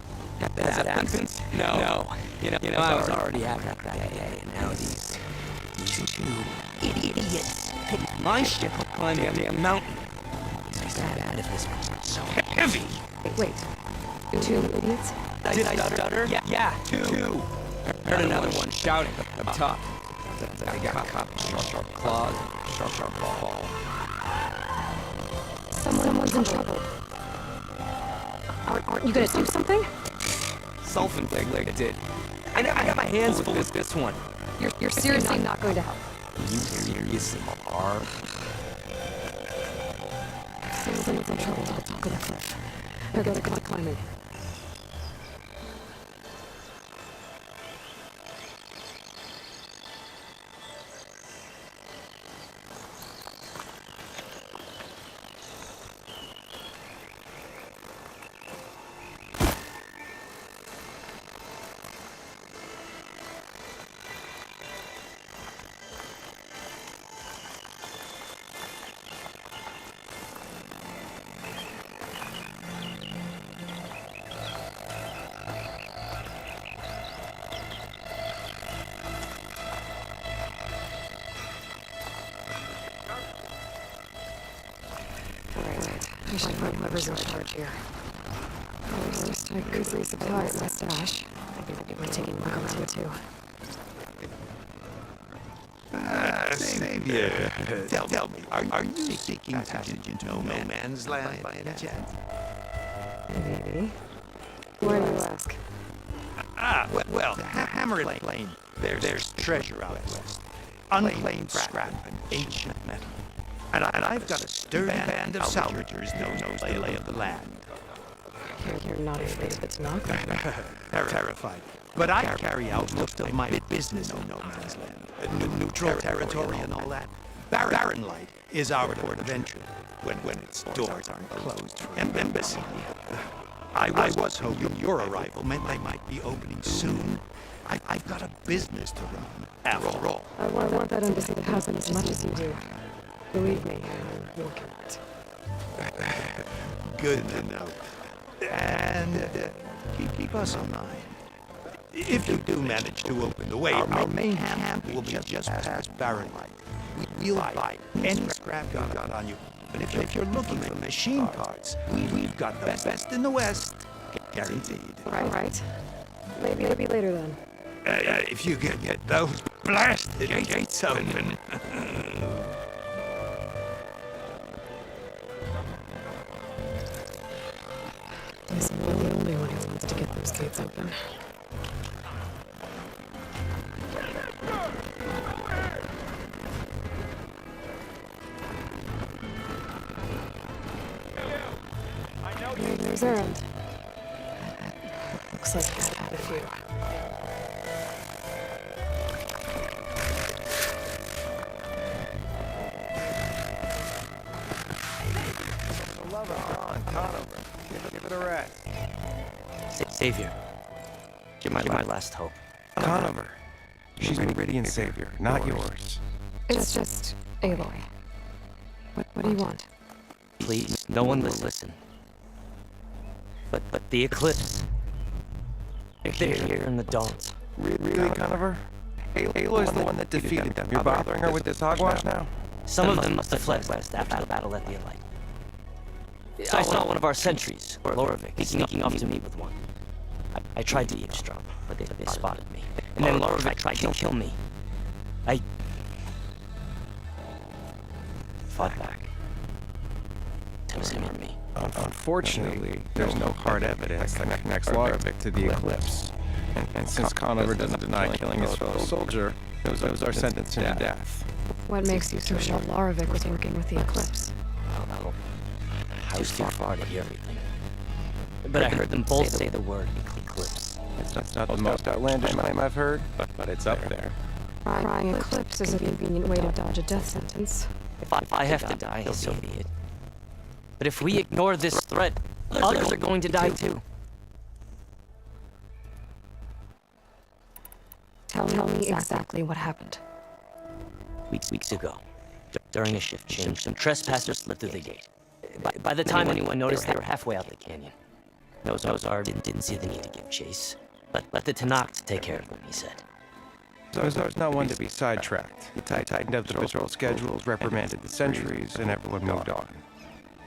Has it happened? No. You know, I was already having that day, and now these two idiots picked my ship up climbing up the mountain. It's bad if this one's so heavy. Wait. 2 idiots? Did I stutter? Yeah, two. Heard another one shouting up top. I got caught sharp claws, sharp ball. Someone's in trouble. Aren't you gonna do something? Sulfin like did. I got my hands full with this one. You're seriously not going to help. You seriously are? Someone's in trouble at the top of the cliff. They're gonna go climbing. I should find whoever's in charge here. First, I could resupply my stash. I'd be taking a look around too. Savior, tell me, are you seeking passage into no man's land by any chance? Maybe. Why do you ask? Well, Hammer Lane. There's treasure out west. Unclaimed scrap and ancient metal. And I've got a sturdy band of salvagers knows the lay of the land. You're not afraid of its knock? Terrified. But I carry out most of my business on no man's land. Neutral territory and all that. Barren Light is our port of entry when its doors aren't closed for embassy. I was hoping your arrival meant they might be opening soon. I've got a business to run, after all. I want that embassy to happen as much as you do. Believe me, I'm working on it. Good to know. And keep us in mind. If you do manage to open the way, our main camp will be just past Barren Light. We'll buy any scrap you got on you But if you're looking for machine parts, we've got the best in the West, guaranteed. Right. Maybe later then. If you can get those blasted gates open. Guess I'm not the only one who wants to get those gates open. There's Erend. Looks like he's had a few. Give it a rest. Savior. You're my last hope. Conover. She's Meridian's savior, not yours. It's just Aloy. What do you want? Please, no one will listen. But the Eclipse. They're here in the Daunt. Really, Conover? Aloy's the one that defeated them. You're bothering her with this hogwash now? Some of them must have fled west after the battle at the Elite. I saw one of our sentries, Loravik, sneaking off to me with one. I tried to eavesdrop, but they spotted me. And then Loravik tried to kill me. I fought back. It was him or me. Unfortunately, there's no hard evidence that connects Loravik to the Eclipse. And since Conover doesn't deny killing his fellow soldier, those are sentenced to death. What makes you so sure Loravik was working with the Eclipse? I was too far to hear everything. But I heard them both say the word Eclipse. It's not the most outlandish name I've heard, but it's up there. Crying Eclipse is a convenient way to dodge a death sentence. If I have to die, so be it. But if we ignore this threat, others are going to die too. Tell me exactly what happened. Weeks ago, during a shift change, some trespassers slipped through the gate. By the time anyone noticed, they were halfway out the canyon. Nozar didn't see the need to give chase, but let the Tenakth take care of them, he said. Nozar's not one to be sidetracked. He tightened up the patrol schedules, reprimanded the sentries, and everyone moved on.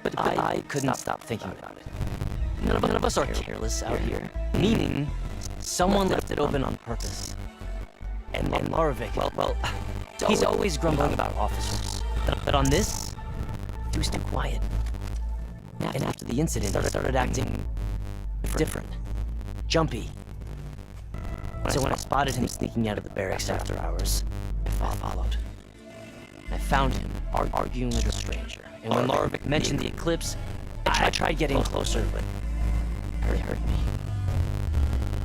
But I couldn't stop thinking about it. None of us are careless out here. Meaning, someone left it open on purpose. And Loravik, well, he's always grumbling about officers. But on this, he was too quiet. And after the incident, he started acting different. Jumpy. So when I spotted him sneaking out of the barracks after hours, I followed. I found him arguing with a stranger. And when Loravik mentioned the Eclipse, I tried getting closer, but he hurt me.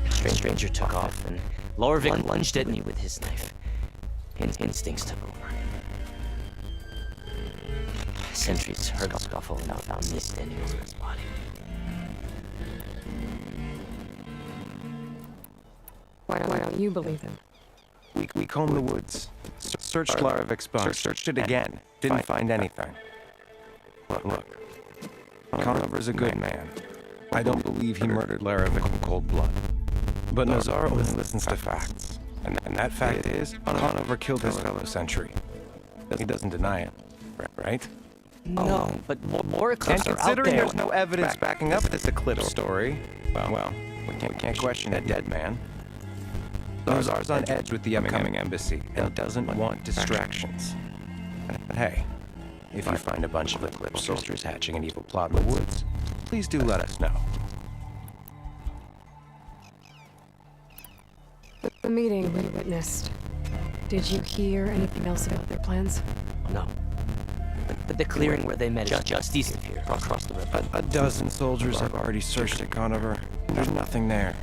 Stranger took off, and Loravik lunged at me with his knife. His instincts took over. Sentries heard a scuffle and found me standing over his body. Why don't you believe him? We combed the woods, searched Laravik's bunk, searched it again, didn't find anything. Look, Conover's a good man. I don't believe he murdered Laravik in cold blood. But Nozar only listens to facts. And that fact is, Conover killed his fellow sentry. He doesn't deny it, right? No, but more Eclipse are out considering there. there's no evidence backing up this Eclipse story, well, we can't question a dead man. Nozar's on edge with the upcoming embassy and doesn't want distractions. But hey, if you find a bunch of Eclipse soldiers hatching an evil plot in the woods, please do let us know. The meeting we witnessed. Did you hear anything else about their plans? No. But the clearing where they met just east of here, across the river. A dozen soldiers have already searched at Conover. There's nothing there.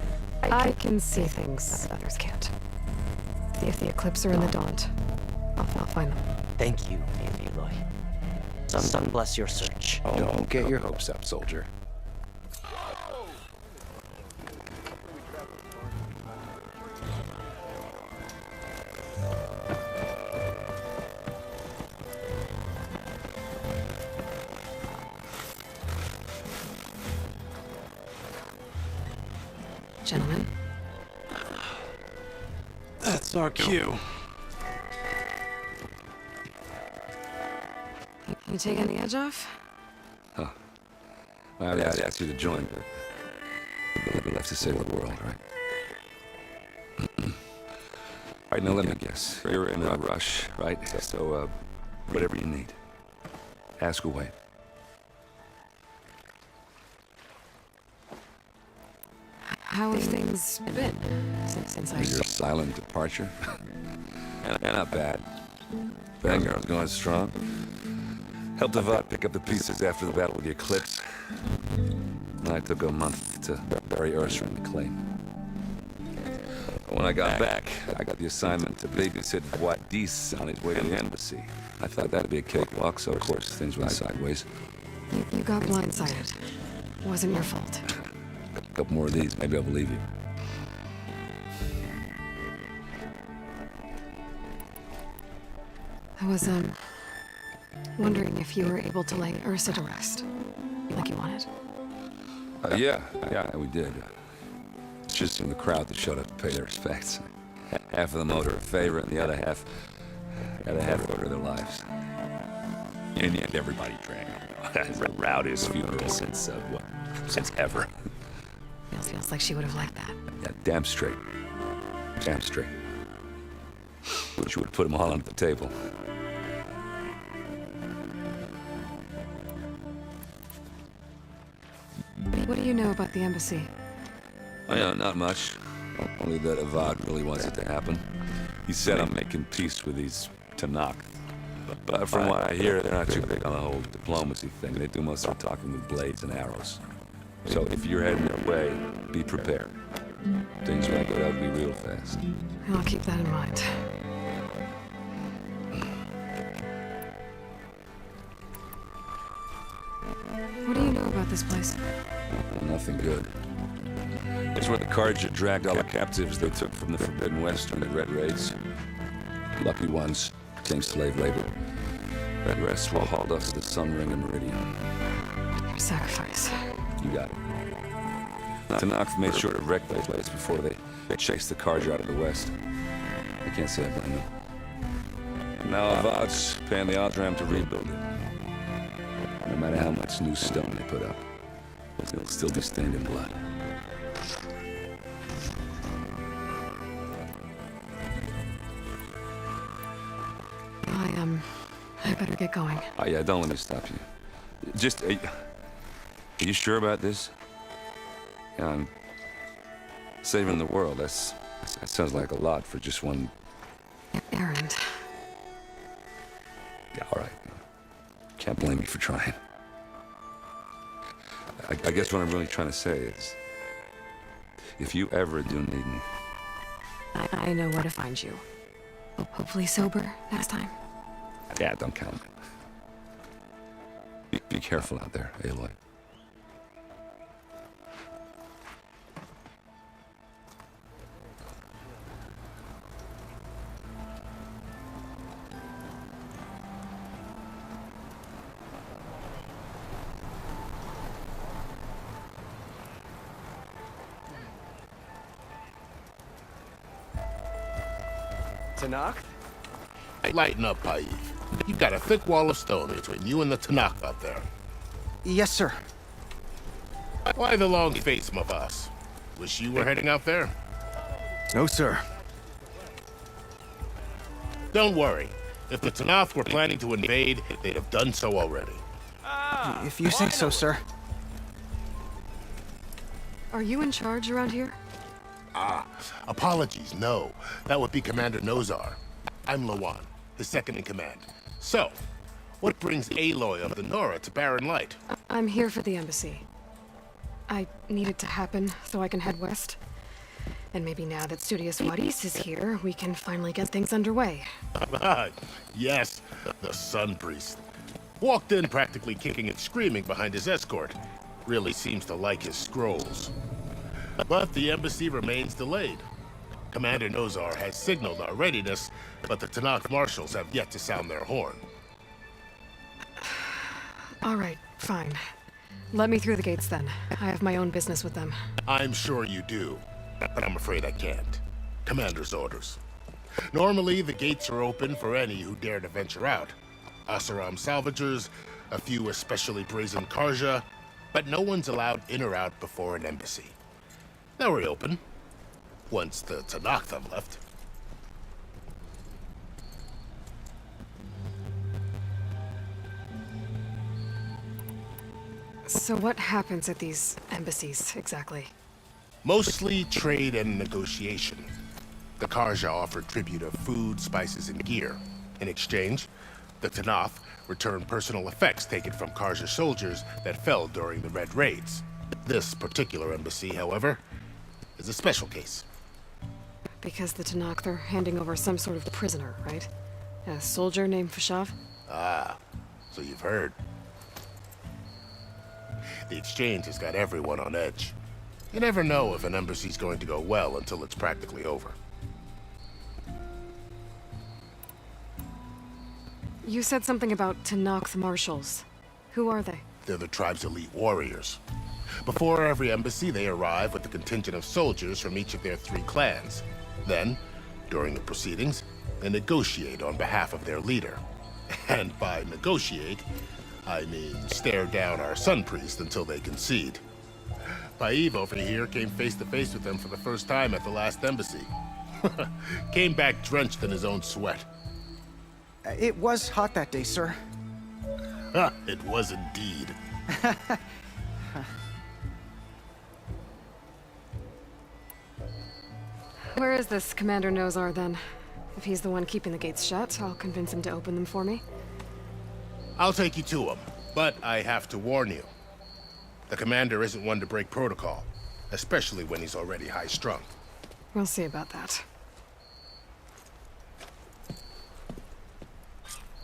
I can see things others can't. If the Eclipse are in the Daunt, I'll find them. Thank you, Aloy. Sun bless your search. Don't get your hopes up, soldier. Gentlemen. That's our cue. You taking the edge off? Huh. Well, I'd ask you to join, but we'll have to save the world, right? All right, now let me guess. You're in a rush, right? So, whatever you need, ask away. How have things been since I... Your silent departure? Yeah, not bad. Vanguard's going strong. Helped Avad pick up the pieces after the battle with the Eclipse. I took a month to bury Ursa in the claim. When I got back, I got the assignment to babysit Wadis on his way to the embassy. I thought that'd be a cakewalk, so of course things went sideways. You got blindsided. Wasn't your fault. A couple more of these, maybe I'll believe you. I was, wondering if you were able to lay Ursa to rest, like you wanted. Yeah, we did. It's just in the crowd that showed up to pay their respects. Half of them owed her a favor, and the other half owed her their lives. In the end, everybody drank. That's the rowdiest funeral since ever. Feels like she would have liked that. Yeah, damn straight. Damn straight. Wish you would have put them all under the table. What do you know about the embassy? Oh, yeah, not much. Only that Avad really wants it to happen. He said I'm making peace with these Tanakh. But from what I hear, they're not too big on the whole diplomacy thing. They do most of the talking with blades and arrows. So if you're heading their way, be prepared. Things might go ugly real fast. I'll keep that in mind. What do you know about this place? Nothing good. It's where the Carja dragged all the captives they took from the Forbidden West during the Red Raids. Lucky ones became slave labor. Red rest were hauled off to the Sun Ring and Meridian. Sacrifice. You got it. Tanakh made sure to wreck the place before they chased the Carja out of the West. I can't say I blame them. And now Avad's paying the Aldram to rebuild it. No matter how much new stone they put up, it'll still be stained in blood. I better get going. Oh, yeah, don't let me stop you. Just, are you sure about this? Yeah, I'm saving the world. That sounds like a lot for just one... errand. Yeah, all right. Can't blame me for trying. I guess what I'm really trying to say is, if you ever do need me... I know where to find you. Hopefully sober next time. Yeah, don't count it. Be careful out there, Aloy. Tanakh? Lighten up, Paiv. You've got a thick wall of stone between you and the Tanakh out there. Yes, sir. Why the long face, Mavas? Wish you were heading out there? No, sir. Don't worry. If the Tanakh were planning to invade, they'd have done so already. If you say so, sir. Are you in charge around here? Apologies, no. That would be Commander Nozar. I'm Lawan, his second in command. So, what brings Aloy of the Nora to Barren Light? I'm here for the embassy. I need it to happen so I can head west. And maybe now that Studious Wadis is here, we can finally get things underway. Yes, the Sun Priest. Walked in practically kicking and screaming behind his escort. Really seems to like his scrolls. But the embassy remains delayed. Commander Nozar has signaled our readiness, but the Tanakh marshals have yet to sound their horn. All right, fine. Let me through the gates then. I have my own business with them. I'm sure you do, but I'm afraid I can't. Commander's orders. Normally, the gates are open for any who dare to venture out, Oseram salvagers, a few especially brazen Karja, but no one's allowed in or out before an embassy. Now we're open, once the Tenakth left. So what happens at these embassies, exactly? Mostly trade and negotiation. The Karja offer tribute of food, spices, and gear. In exchange, the Tenakth return personal effects taken from Karja soldiers that fell during the Red Raids. This particular embassy, however, is a special case. Because the Tenakth are handing over some sort of prisoner, right? A soldier named Fashav? Ah, so you've heard. The exchange has got everyone on edge. You never know if an embassy's going to go well until it's practically over. You said something about Tenakth marshals. Who are they? They're the tribe's elite warriors. Before every embassy, they arrive with a contingent of soldiers from each of their 3 clans. Then, during the proceedings, they negotiate on behalf of their leader. And by negotiate, I mean stare down our Sun Priest until they concede. Paiv over here came face to face with them for the first time at the last embassy. Came back drenched in his own sweat. It was hot that day, sir. It was indeed. Where is this Commander Nozar, then? If he's the one keeping the gates shut, I'll convince him to open them for me. I'll take you to him, but I have to warn you. The commander isn't one to break protocol, especially when he's already high-strung. We'll see about that.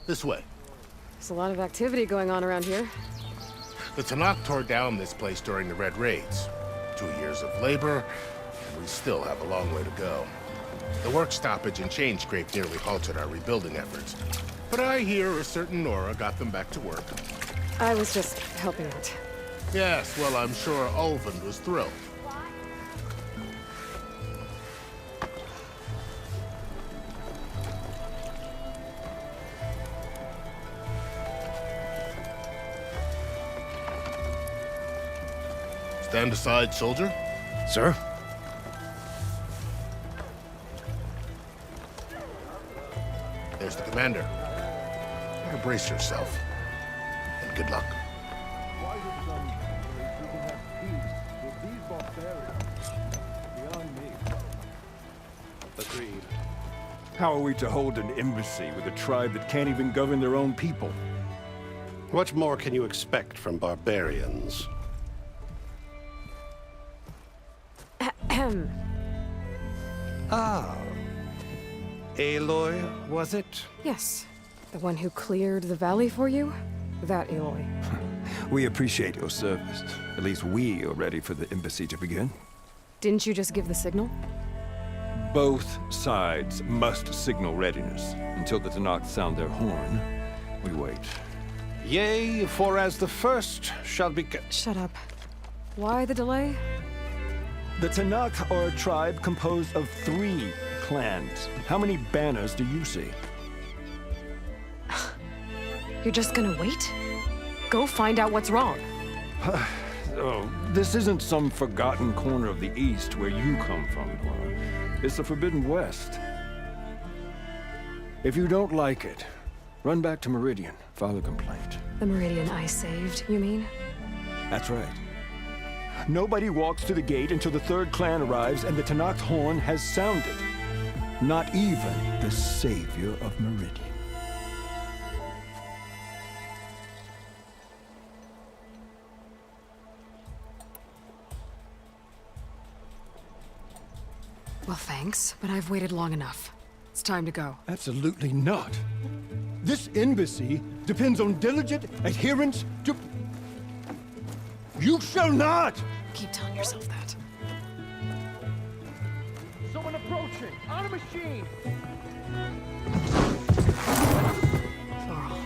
This way. There's a lot of activity going on around here. The Tenakth tore down this place during the Red Raids. 2 years of labor, and we still have a long way to go. The work stoppage and chain scrape nearly halted our rebuilding efforts. But I hear a certain Nora got them back to work. I was just helping out. Yes, well, I'm sure Ulvund was thrilled. Stand aside, soldier. Sir? There's the commander. Now brace yourself. And good luck. Agreed. How are we to hold an embassy with a tribe that can't even govern their own people? What more can you expect from barbarians? Ah. Aloy, was it? Yes. The one who cleared the valley for you? That Aloy. We appreciate your service. At least we are ready for the embassy to begin. Didn't you just give the signal? Both sides must signal readiness. Until the Tenakth sound their horn, we wait. Yea, for as the first shall be... Shut up. Why the delay? The Tenakth are a tribe composed of 3 clans. How many banners do you see? You're just gonna wait? Go find out what's wrong. Oh, this isn't some forgotten corner of the East where you come from, Nora. It's the Forbidden West. If you don't like it, run back to Meridian, file a complaint. The Meridian I saved, you mean? That's right. Nobody walks to the gate until the 3rd clan arrives and the Tenakth horn has sounded. Not even the savior of Meridian. Well, thanks, but I've waited long enough. It's time to go. Absolutely not. This embassy depends on diligent adherence to... You shall not! Keep telling yourself that. Someone approaching! On a machine! Laurel.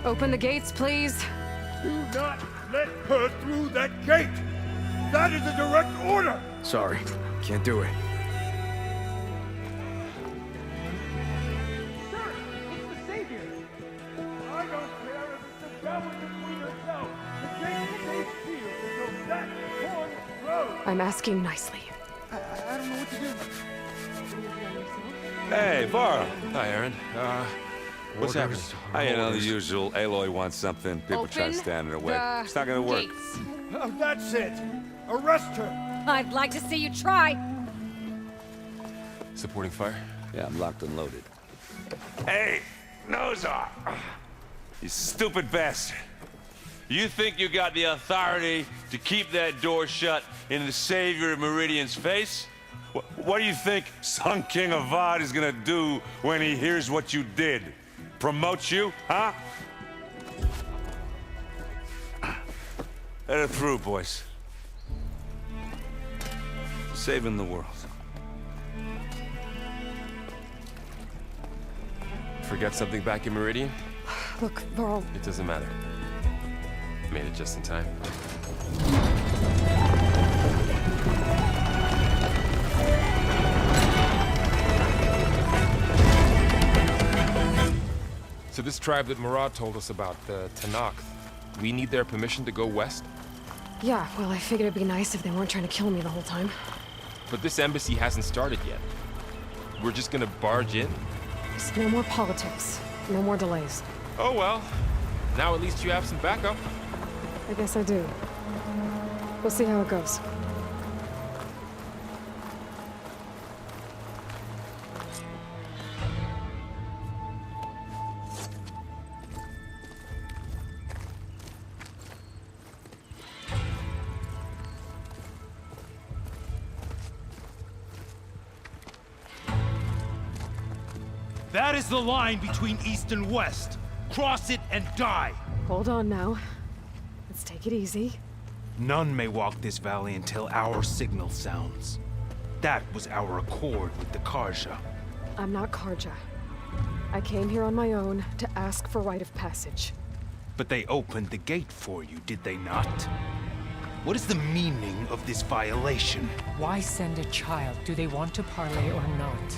Open the gates, please. Do not let her through that gate! That is a direct order! Sorry, can't do it. I don't care if it's the Governor Queen herself. The gate stays sealed until that horn blows. I'm asking nicely. I don't know what to do. Hey, Varl. Hi, Aaron. What's happening? You know, the usual. Aloy wants something. People try to stand in her way. It's not gonna work. Oh, that's it. Arrest her. I'd like to see you try. Supporting fire? Yeah, I'm locked and loaded. Hey, Nozar! You stupid bastard. You think you got the authority to keep that door shut in the Savior of Meridian's face? What do you think Sun King Avad is gonna do when he hears what you did? Promote you, huh? Let it through, boys. Saving the world. Forget something back in Meridian? Look, Varl. It doesn't matter. Made it just in time. So this tribe that Murad told us about, the Tanakh, we need their permission to go west? Yeah, well, I figured it'd be nice if they weren't trying to kill me the whole time. But this embassy hasn't started yet. We're just gonna barge in? Just no more politics. No more delays. Oh well. Now at least you have some backup. I guess I do. We'll see how it goes. That is the line between East and West. Cross it and die. Hold on now. Let's take it easy. None may walk this valley until our signal sounds. That was our accord with the Karja. I'm not Karja. I came here on my own to ask for rite of passage. But they opened the gate for you, did they not? What is the meaning of this violation? Why send a child? Do they want to parley or not?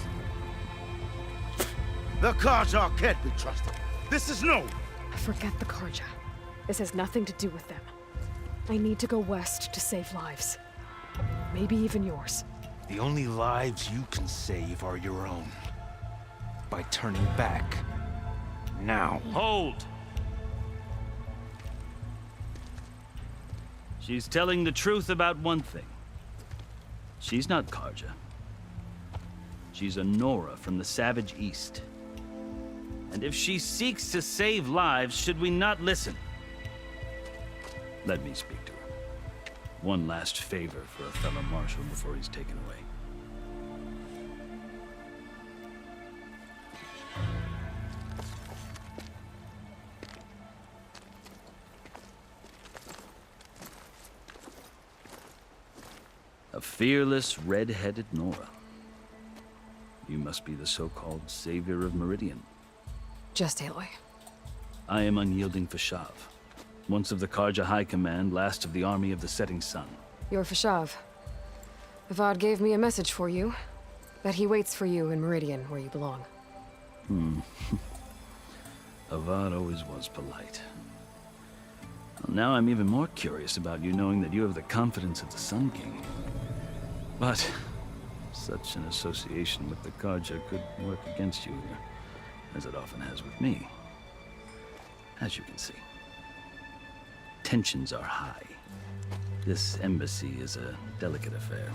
The Karja can't be trusted. This is known. Forget the Karja. This has nothing to do with them. I need to go west to save lives. Maybe even yours. The only lives you can save are your own. By turning back. Now. Hold! She's telling the truth about one thing. She's not Karja. She's a Nora from the Savage East. And if she seeks to save lives, should we not listen? Let me speak to her. One last favor for a fellow marshal before he's taken away. A fearless, red-headed Nora. You must be the so-called Savior of Meridian. Just Aloy. I am Unyielding Fashav, once of the Karja High Command, last of the Army of the Setting Sun. You're Fashav. Avad gave me a message for you. That he waits for you in Meridian, where you belong. Avad always was polite. Well, now I'm even more curious about you knowing that you have the confidence of the Sun King. But such an association with the Karja could work against you here, as it often has with me. As you can see, tensions are high. This embassy is a delicate affair.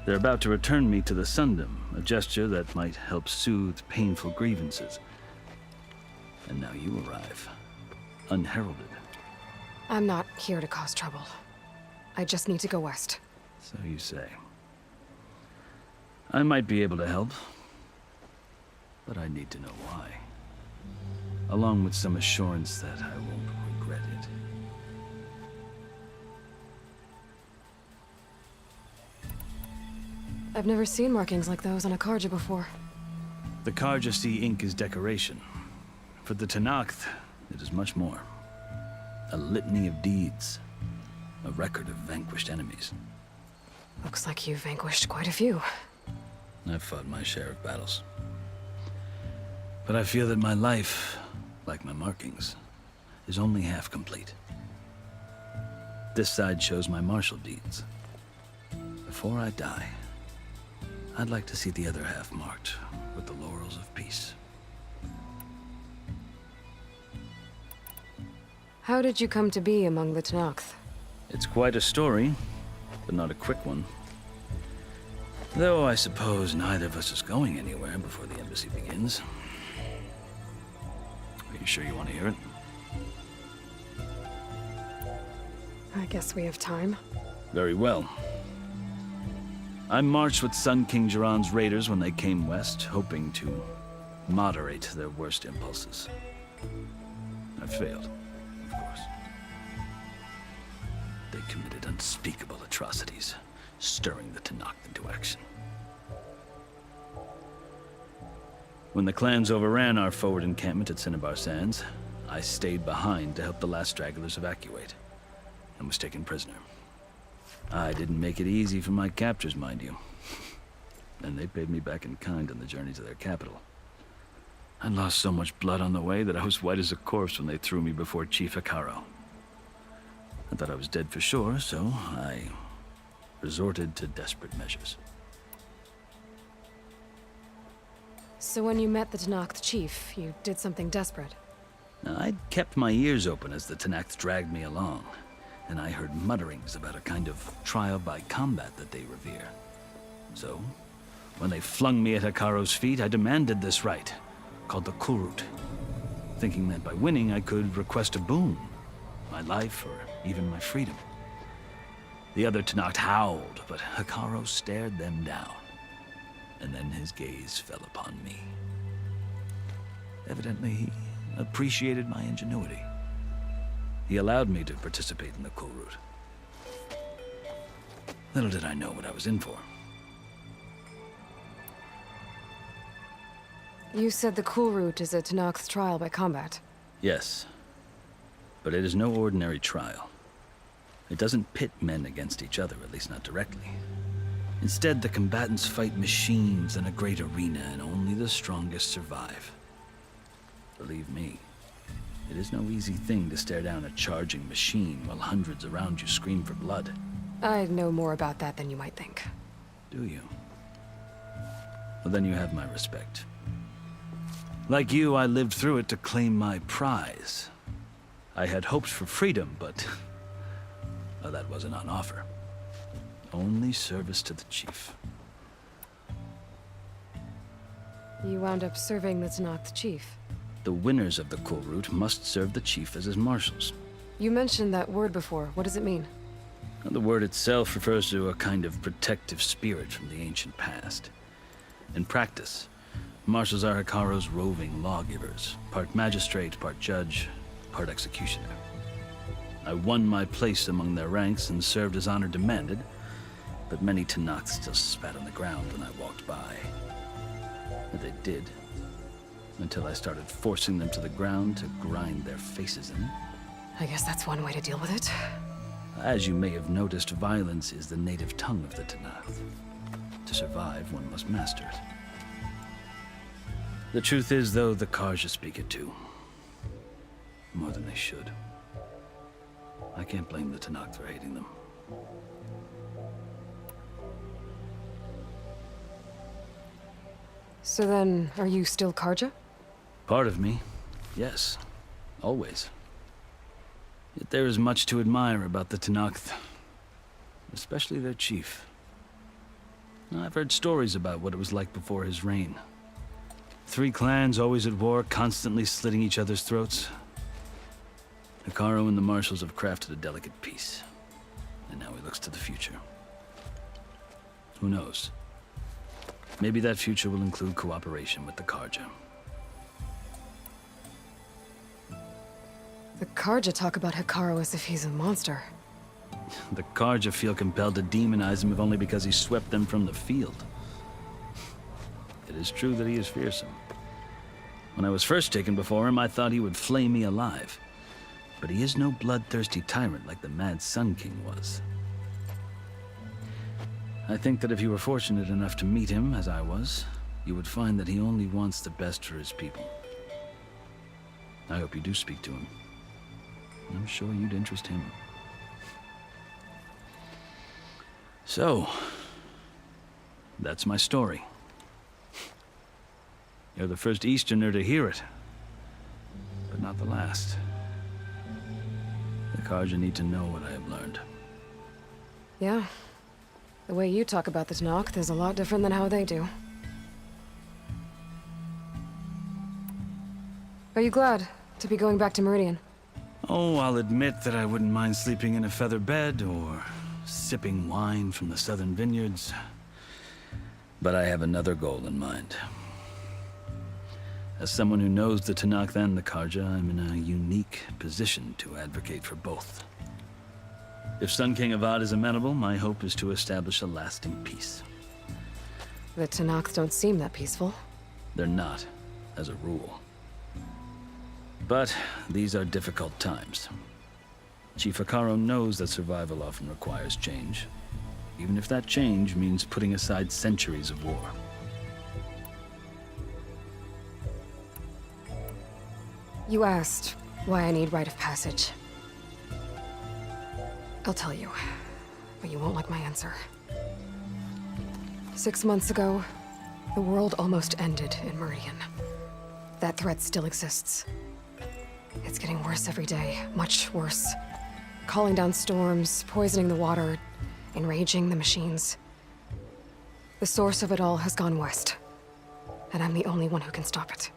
They're about to return me to the Sundom, a gesture that might help soothe painful grievances. And now you arrive, unheralded. I'm not here to cause trouble. I just need to go west. So you say. I might be able to help, but I need to know why. Along with some assurance that I won't regret it. I've never seen markings like those on a Karja before. The Karja see ink as decoration. For the Tanakh, it is much more. A litany of deeds. A record of vanquished enemies. Looks like you've vanquished quite a few. I've fought my share of battles. But I feel that my life, like my markings, is only half complete. This side shows my martial deeds. Before I die, I'd like to see the other half marked with the laurels of peace. How did you come to be among the Tenakth? It's quite a story, but not a quick one. Though I suppose neither of us is going anywhere before the embassy begins. Are you sure you want to hear it? I guess we have time. Very well. I marched with Sun King Jiran's raiders when they came west, hoping to moderate their worst impulses. I failed, of course. They committed unspeakable atrocities, stirring the Tenakth into action. When the clans overran our forward encampment at Cinnabar Sands, I stayed behind to help the last stragglers evacuate, and was taken prisoner. I didn't make it easy for my captors, mind you. And they paid me back in kind on the journey to their capital. I lost so much blood on the way that I was white as a corpse when they threw me before Chief Hekarro. I thought I was dead for sure, so I resorted to desperate measures. So when you met the Tenakth chief, you did something desperate. Now, I'd kept my ears open as the Tenakth dragged me along, and I heard mutterings about a kind of trial by combat that they revere. So, when they flung me at Hekarro's feet, I demanded this right, called the Kulrut, thinking that by winning I could request a boon, my life or even my freedom. The other Tenakth howled, but Hekarro stared them down, and then his gaze fell upon me. Evidently, he appreciated my ingenuity. He allowed me to participate in the Kulrut. Little did I know what I was in for. You said the Kulrut is a Tenakth trial by combat. Yes, but it is no ordinary trial. It doesn't pit men against each other, at least not directly. Instead, the combatants fight machines in a great arena, and only the strongest survive. Believe me, it is no easy thing to stare down a charging machine while hundreds around you scream for blood. I know more about that than you might think. Do you? Well, then you have my respect. Like you, I lived through it to claim my prize. I had hopes for freedom, but well, that wasn't on offer. Only service to the chief. You wound up serving the Tenakth chief. The winners of the Kulrut must serve the chief as his marshals. You mentioned that word before. What does it mean? The word itself refers to a kind of protective spirit from the ancient past. In practice, marshals are Hekarro's roving lawgivers, part magistrate, part judge, part executioner. I won my place among their ranks and served as honor demanded, but many Tenakth still spat on the ground when I walked by. But they did, until I started forcing them to the ground to grind their faces in. I guess that's one way to deal with it. As you may have noticed, violence is the native tongue of the Tenakth. To survive, one must master it. The truth is, though, the Carja speak it too. More than they should. I can't blame the Tenakth for hating them. So then, are you still Carja? Part of me, yes. Always. Yet there is much to admire about the Tenakth. Especially their chief. I've heard stories about what it was like before his reign. 3 clans always at war, constantly slitting each other's throats. Hekarro and the marshals have crafted a delicate peace. And now he looks to the future. Who knows? Maybe that future will include cooperation with the Carja. The Carja talk about Hekarro as if he's a monster. The Carja feel compelled to demonize him if only because he swept them from the field. It is true that he is fearsome. When I was first taken before him, I thought he would flay me alive. But he is no bloodthirsty tyrant like the Mad Sun King was. I think that if you were fortunate enough to meet him, as I was, you would find that he only wants the best for his people. I hope you do speak to him. I'm sure you'd interest him. So, that's my story. You're the first Easterner to hear it, but not the last. The Carja need to know what I have learned. Yeah. The way you talk about the Tenakth is a lot different than how they do. Are you glad to be going back to Meridian? Oh, I'll admit that I wouldn't mind sleeping in a feather bed or sipping wine from the southern vineyards. But I have another goal in mind. As someone who knows the Tenakth and the Carja, I'm in a unique position to advocate for both. If Sun King Avad is amenable, my hope is to establish a lasting peace. The Tenakth don't seem that peaceful. They're not, as a rule. But these are difficult times. Chief Hekarro knows that survival often requires change, even if that change means putting aside centuries of war. You asked why I need rite of passage. I'll tell you, but you won't like my answer. 6 months ago, the world almost ended in Meridian. That threat still exists. It's getting worse every day, much worse. Calling down storms, poisoning the water, enraging the machines. The source of it all has gone west, and I'm the only one who can stop it.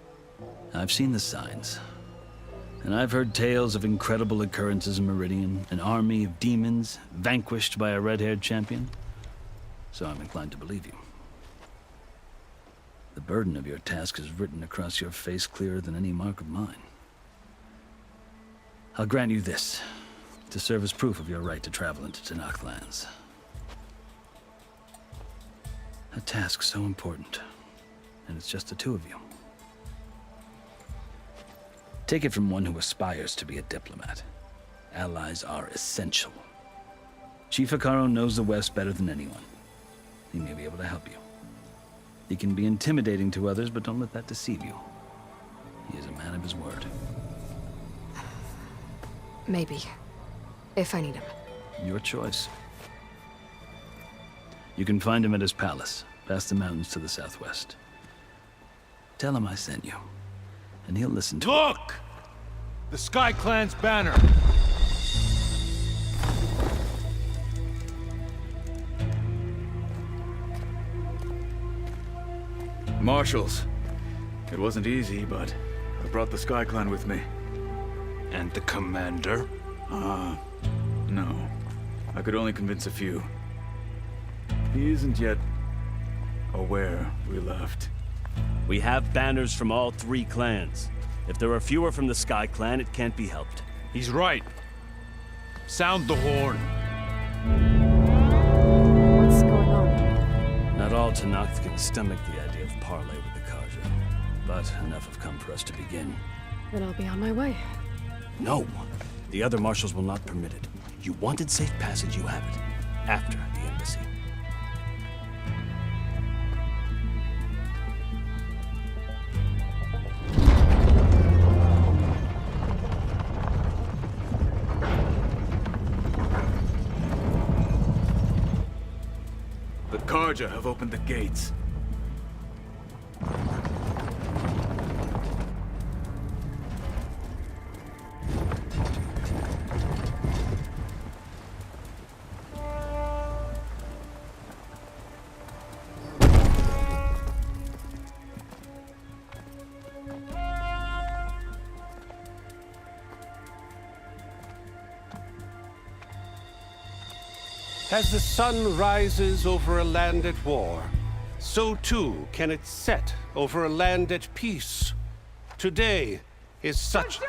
I've seen the signs. And I've heard tales of incredible occurrences in Meridian, an army of demons vanquished by a red-haired champion. So I'm inclined to believe you. The burden of your task is written across your face clearer than any mark of mine. I'll grant you this, to serve as proof of your right to travel into Tenakth lands. A task so important, and it's just the two of you. Take it from one who aspires to be a diplomat. Allies are essential. Chief Hekarro knows the West better than anyone. He may be able to help you. He can be intimidating to others, but don't let that deceive you. He is a man of his word. Maybe. If I need him. Your choice. You can find him at his palace, past the mountains to the southwest. Tell him I sent you, and he'll listen to Look! The Sky Clan's banner! Marshals. It wasn't easy, but I brought the Sky Clan with me. And the commander? No. I could only convince a few. He isn't yet aware we left. We have banners from all 3 clans. If there are fewer from the Sky Clan, it can't be helped. He's right. Sound the horn. What's going on? Not all Tenakth can stomach the idea of parley with the Carja, but enough have come for us to begin. Then I'll be on my way. No. The other marshals will not permit it. You wanted safe passage, you have it. After the embassy. The Carja have opened the gates. As the sun rises over a land at war, so too can it set over a land at peace. Today is such...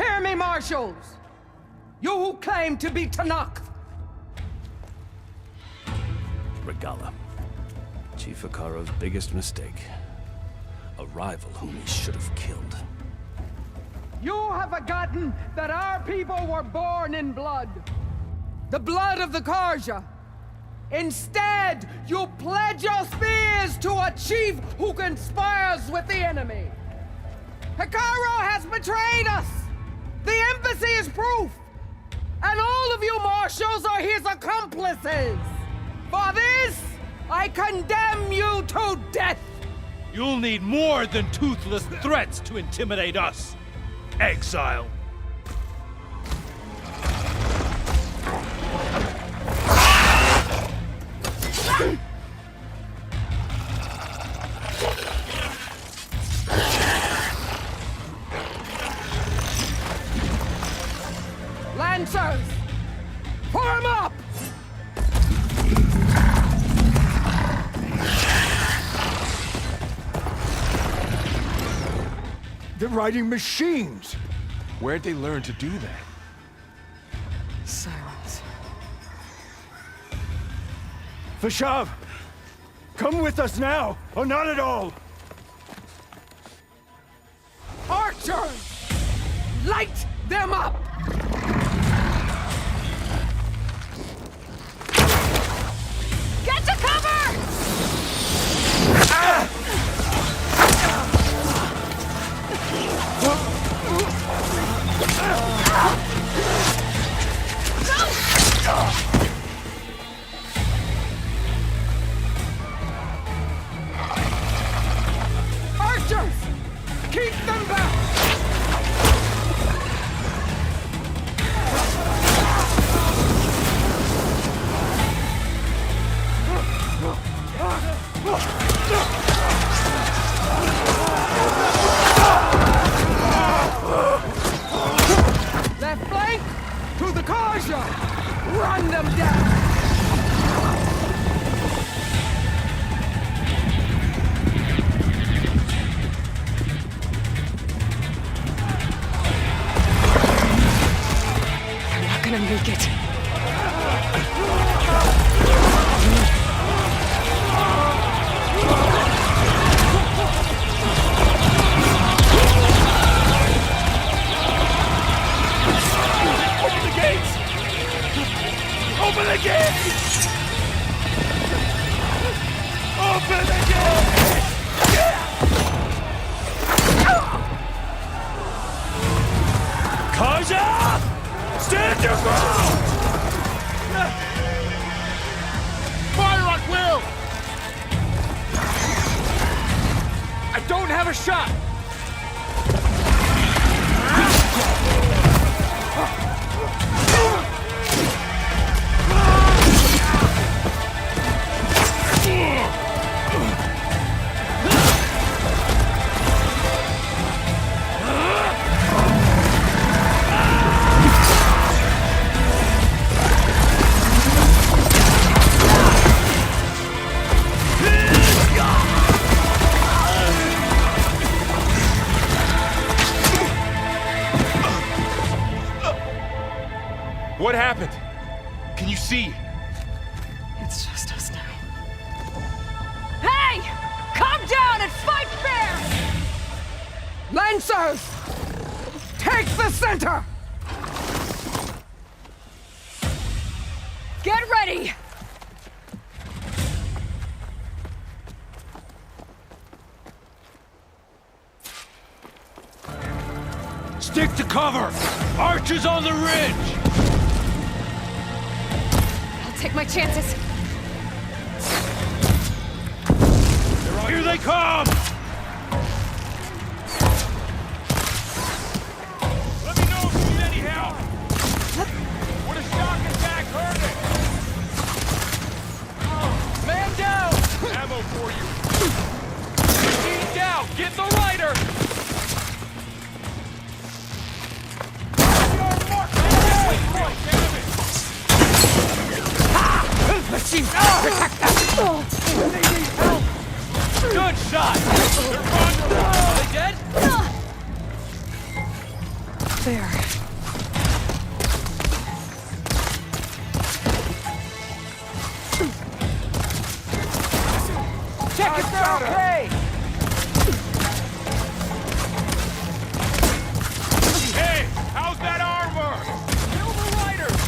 Hear me, marshals! You who claim to be Tanakh! Regala. Chief Hikaro's biggest mistake. A rival whom he should have killed. You have forgotten that our people were born in blood. The blood of the Karja. Instead, you pledge your spears to a chief who conspires with the enemy. Hikaro has betrayed us! The embassy is proof! And all of you marshals are his accomplices! For this, I condemn you to death! You'll need more than toothless threats to intimidate us, exile. Lancers! Form up! They're riding machines! Where'd they learn to do that? Silence. Vashav! Come with us now, or not at all! Archers! Light them up! Get to cover! Archers! Keep them back! Left flank to the Karja! Run them down! You're not gonna make it. Open the gates! Open the gates! Open the gates! Karja! Stand your ground! Fire at will! I don't have a shot! What happened? Can you see? It's just us now. Hey! Calm down and fight fair! Lancers! Take the center! Get ready! Stick to cover! Archers on the ridge! I'll take my chances. Here they come! Let me know if you need any help! Would a shock attack hurt it? Man down! Ammo for you! Team down! Get the rider! Machine! Protect them! They need help! Good shot! They're vulnerable! Are they dead? fair. Check if they're okay! Hey, how's that armor? Kill the riders!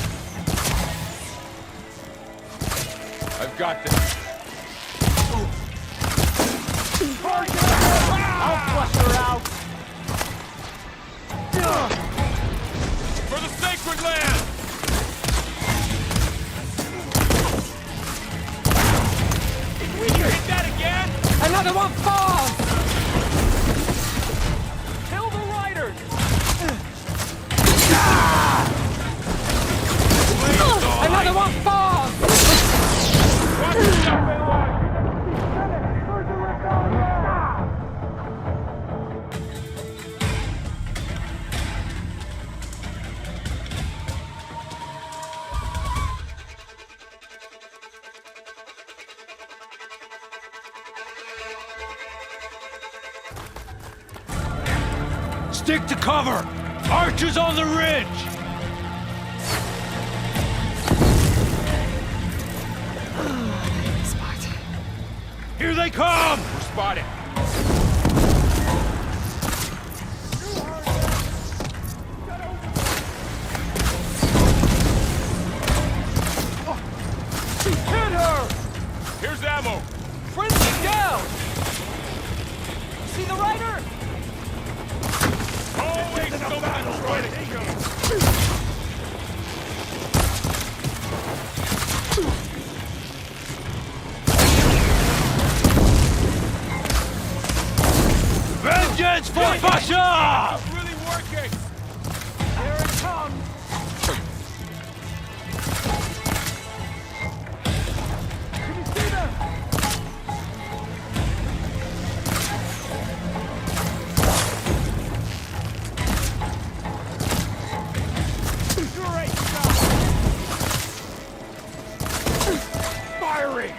I've got this. I'll flush her out! For the sacred land! If we can hit that again! Another one falls! Kill the riders! Another one falls! Watch yourself, Aloy! Stick to cover! Archers on the ridge! Spot. Here they come! We're spotted. Hit her! Here's ammo. Friendly down! See the rider? Always something trying to kill. Vengeance for Pasha! It's really working. Here it comes! Can you see them? Great shot. Firing.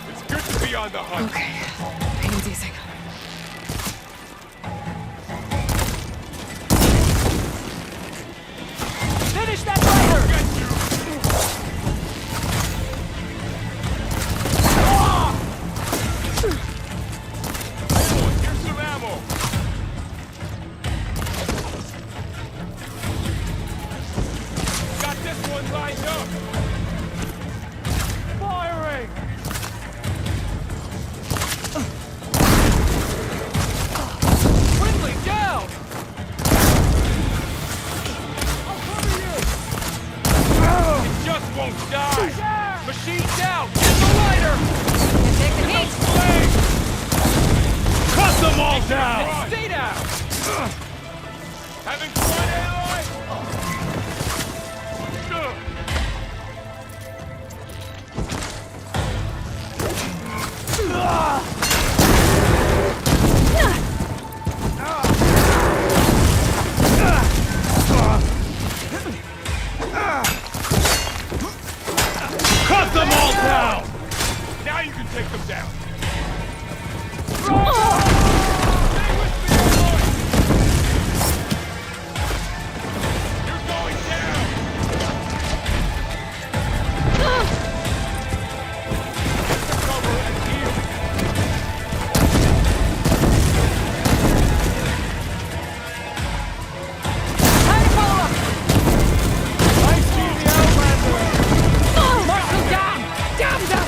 It's good to be on the hunt. Okay. Pain's easing. Finish that rider! Here's some ammo. Got this one lined up. Firing. Friendly down. I'll cover you. It just won't die. Machine down. Get the rider. Take the heat. Cut them all down! Stay down. Having fun, Aloy? Cut them all down! Now you can take them down. You're going down. Cover and heal. Time to follow up! I see the Outlander! Mark them down! Damn them!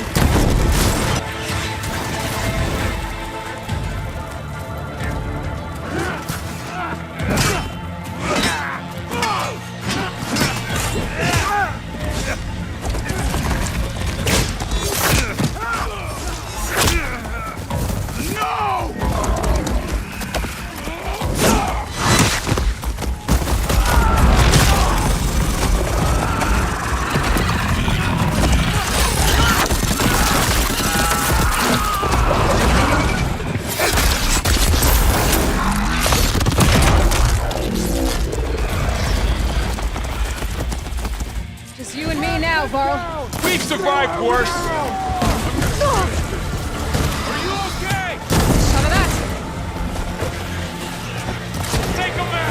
Just you and me now, Varl. We've survived worse. Are you okay? Cover that. Take them out.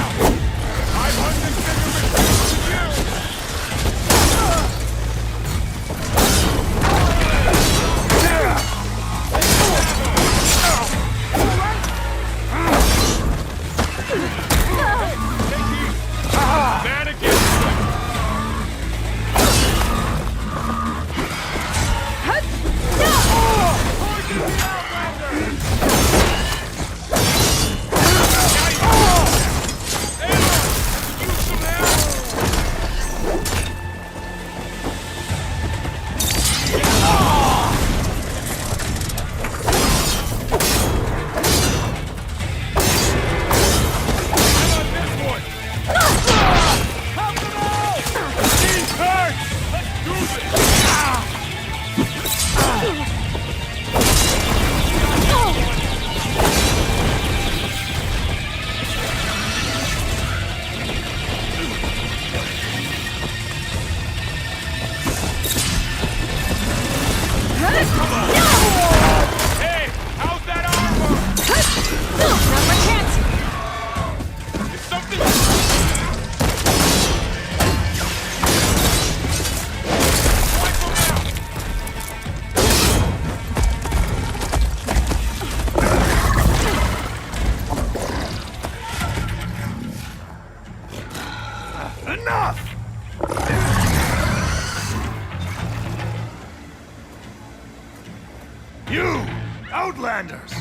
You! Outlanders!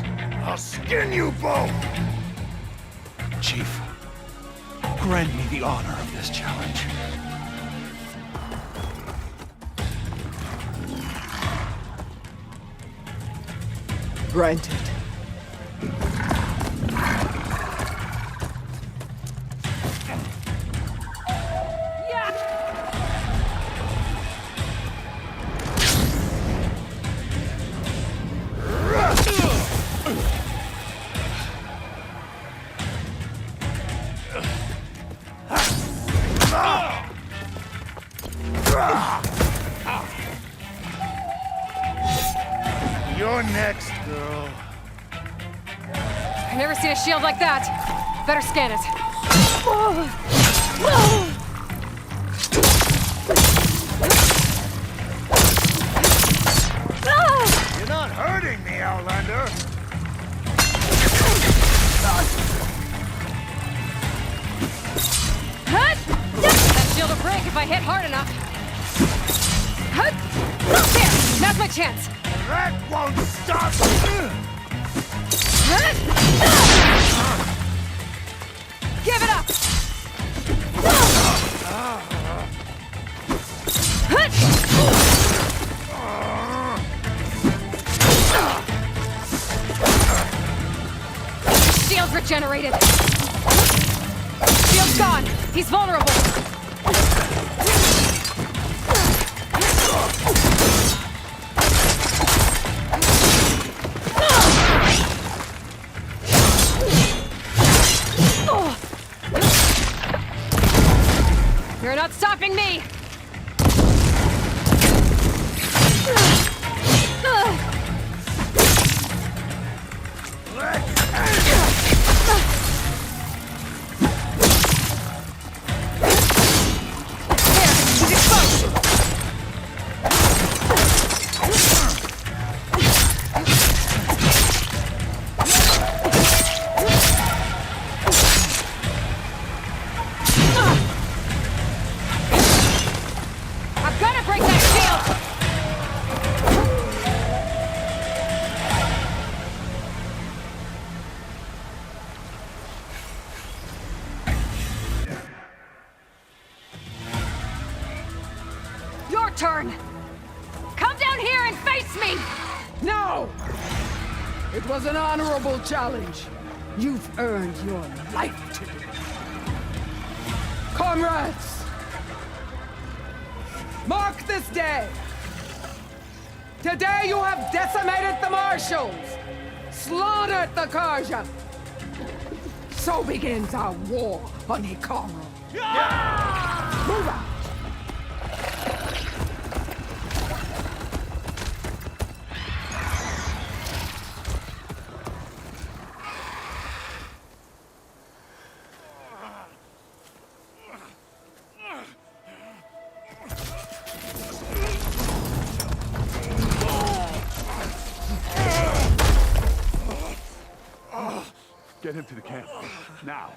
I'll skin you both! Chief, grant me the honor of this challenge. Granted. You're next, girl. I've never seen a shield like that. Better scan it. You're not hurting me, Outlander. That shield will break if I hit hard enough. There! Now's my chance. That won't stop! Give it up! Shield's regenerated. Shield's gone. He's vulnerable. You're not stopping me! Turn! Come down here and face me! No! It was an honorable challenge. You've earned your life today. Comrades! Mark this day! Today you have decimated the Marshals! Slaughtered the Karja! So begins our war on Hikaru. Move out! Get him to the camp. Now.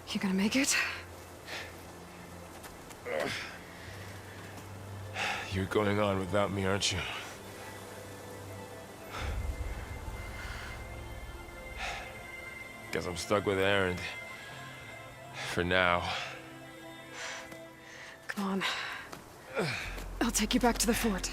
You gonna make it? You're going on without me, aren't you? Guess I'm stuck with Erend. For now. Come on. I'll take you back to the fort.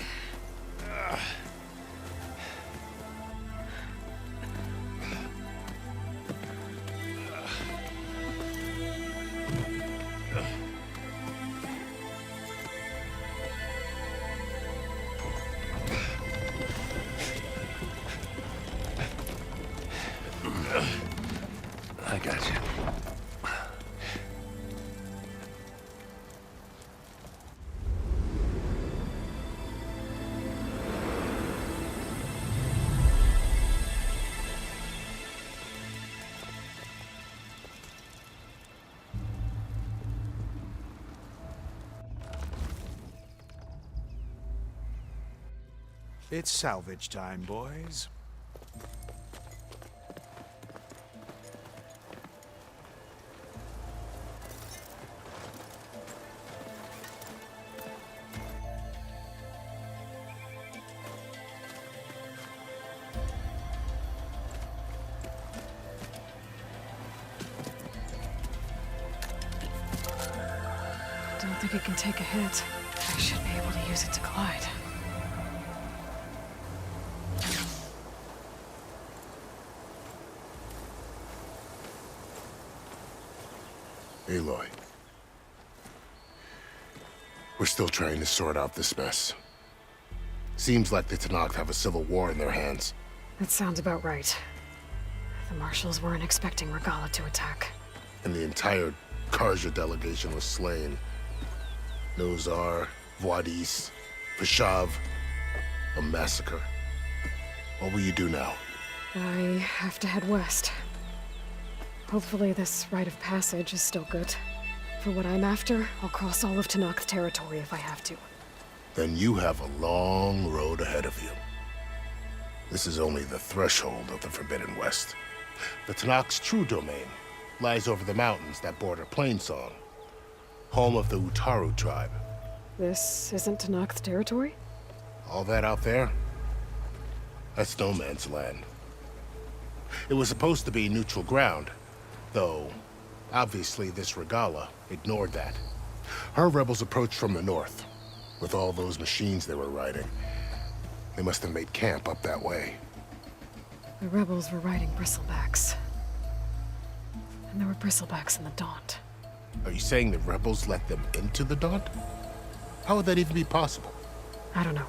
I got you. It's salvage time, boys. Don't think it can take a hit. I should be able to use it to glide. Aloy. We're still trying to sort out this mess. Seems like the Tenakth have a civil war in their hands. That sounds about right. The Marshals weren't expecting Regalla to attack. And the entire Karja delegation was slain. Nozar, Vuadis, Vashav. A massacre. What will you do now? I have to head west. Hopefully this rite of passage is still good. For what I'm after, I'll cross all of Tenakth territory if I have to. Then you have a long road ahead of you. This is only the threshold of the Forbidden West. The Tenakth's true domain lies over the mountains that border Plainsong, home of the Utaru tribe. This isn't Tenakth territory? All that out there? That's no man's land. It was supposed to be neutral ground, though obviously this Regalla ignored that. Her rebels approached from the north, with all those machines they were riding. They must have made camp up that way. The rebels were riding bristlebacks. And there were bristlebacks in the Daunt. Are you saying the rebels let them into the Daunt? How would that even be possible? I don't know.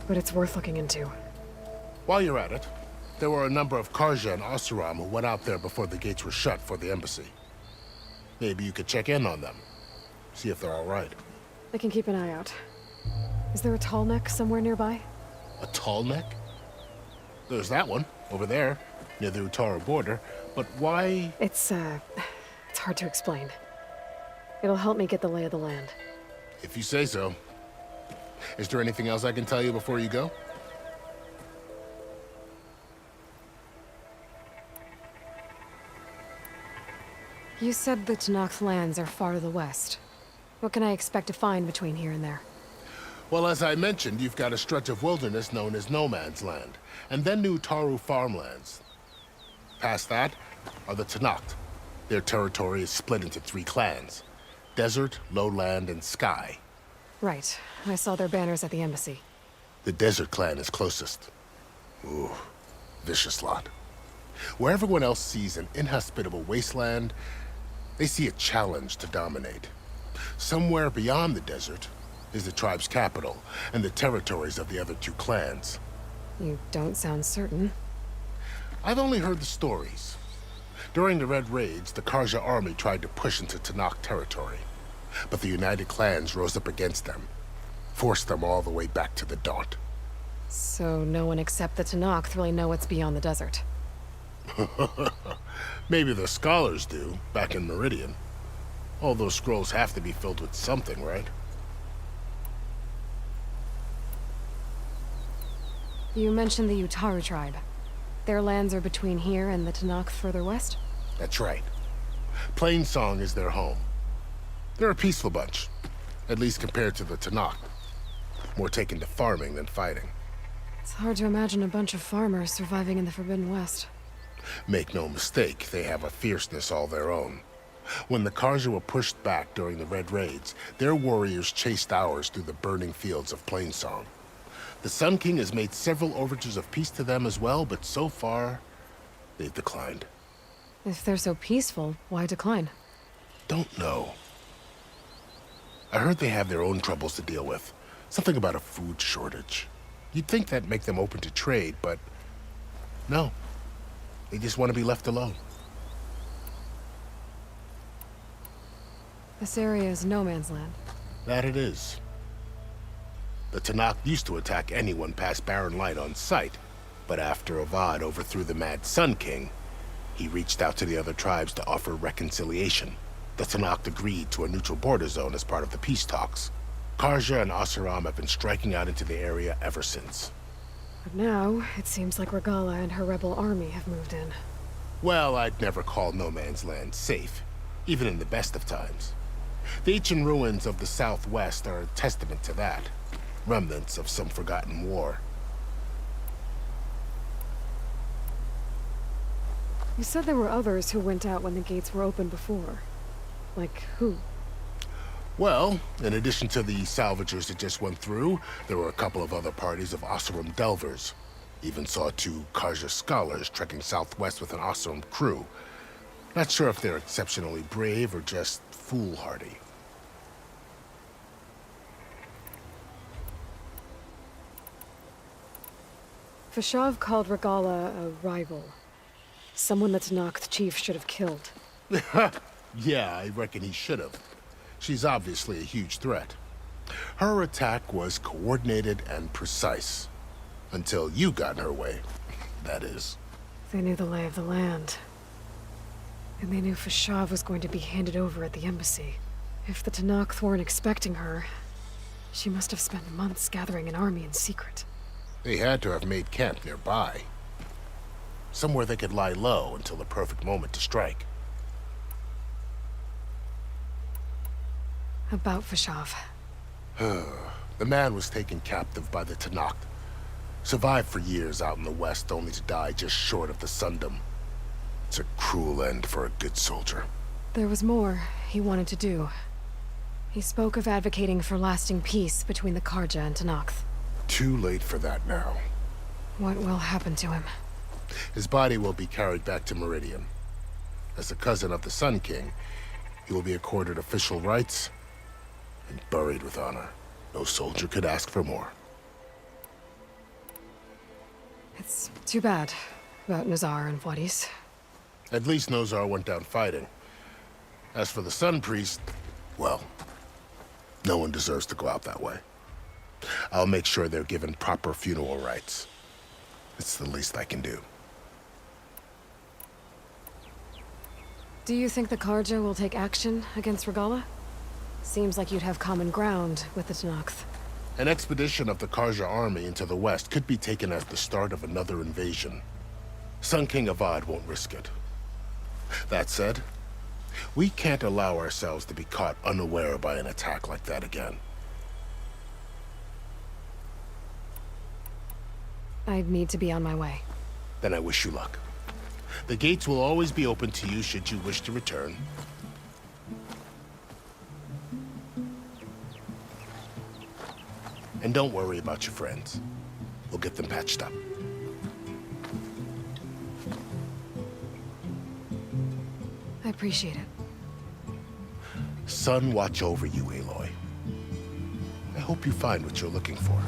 But it's worth looking into. While you're at it, there were a number of Karja and Oseram who went out there before the gates were shut for the embassy. Maybe you could check in on them. See if they're all right. I can keep an eye out. Is there a tall neck somewhere nearby? A tall neck? There's that one, over there, near the Utaru border. But why? It's hard to explain. It'll help me get the lay of the land. If you say so. Is there anything else I can tell you before you go? You said the Tenakth lands are far to the west. What can I expect to find between here and there? Well, as I mentioned, you've got a stretch of wilderness known as No Man's Land, and then the Utaru farmlands. Past that are the Tenakth. Their territory is split into 3 clans: Desert, Lowland, and Sky. Right. I saw their banners at the embassy. The Desert clan is closest. Ooh, vicious lot. Where everyone else sees an inhospitable wasteland, they see a challenge to dominate. Somewhere beyond the desert is the tribe's capital and the territories of the other 2 clans. You don't sound certain. I've only heard the stories. During the Red Raids, the Karja army tried to push into Tenakth territory, but the United Clans rose up against them, forced them all the way back to the Daunt. So no one except the Tenakth really know what's beyond the desert. Maybe the scholars do, back in Meridian. All those scrolls have to be filled with something, right? You mentioned the Utaru tribe. Their lands are between here and the Tenakth further west? That's right. Plainsong is their home. They're a peaceful bunch, at least compared to the Tenakth. More taken to farming than fighting. It's hard to imagine a bunch of farmers surviving in the Forbidden West. Make no mistake, they have a fierceness all their own. When the Karja were pushed back during the Red Raids, their warriors chased ours through the burning fields of Plainsong. The Sun King has made several overtures of peace to them as well, but so far, they've declined. If they're so peaceful, why decline? Don't know. I heard they have their own troubles to deal with. Something about a food shortage. You'd think that'd make them open to trade, but no. They just want to be left alone. This area is no man's land. That it is. The Tenakth used to attack anyone past Barren Light on sight, but after Avad overthrew the Mad Sun King, he reached out to the other tribes to offer reconciliation. The Tenakth agreed to a neutral border zone as part of the peace talks. Karja and Oseram have been striking out into the area ever since. But now, it seems like Regalla and her rebel army have moved in. Well, I'd never call No Man's Land safe, even in the best of times. The ancient ruins of the Southwest are a testament to that. Remnants of some forgotten war. You said there were others who went out when the gates were open before. Like who? Well, in addition to the salvagers that just went through, there were a couple of other parties of Oseram delvers. Even saw 2 Carja scholars trekking southwest with an Oseram crew. Not sure if they're exceptionally brave or just foolhardy. Fashav called Regala a rival. Someone that Tanakh chief should have killed. Yeah, I reckon he should have. She's obviously a huge threat. Her attack was coordinated and precise. Until you got in her way, that is. They knew the lay of the land. And they knew Fashav was going to be handed over at the embassy. If the Tanakh weren't expecting her, she must have spent months gathering an army in secret. They had to have made camp nearby. Somewhere they could lie low until the perfect moment to strike. About Fashav. The man was taken captive by the Tanakh. Survived for years out in the west, only to die just short of the Sundom. It's a cruel end for a good soldier. There was more he wanted to do. He spoke of advocating for lasting peace between the Carja and Tanakh. Too late for that now. What will happen to him? His body will be carried back to Meridian. As a cousin of the Sun King, he will be accorded official rights and buried with honor. No soldier could ask for more. It's too bad about Nazar and Wadis. At least Nozar went down fighting. As for the Sun Priest, well, no one deserves to go out that way. I'll make sure they're given proper funeral rites. It's the least I can do. Do you think the Carja will take action against Regala? Seems like you'd have common ground with the Tanakh. An expedition of the Carja army into the west could be taken as the start of another invasion. Sun King Avad won't risk it. That said, we can't allow ourselves to be caught unaware by an attack like that again. I'd need to be on my way. Then I wish you luck. The gates will always be open to you should you wish to return. And don't worry about your friends. We'll get them patched up. I appreciate it. Sun watch over you, Aloy. I hope you find what you're looking for.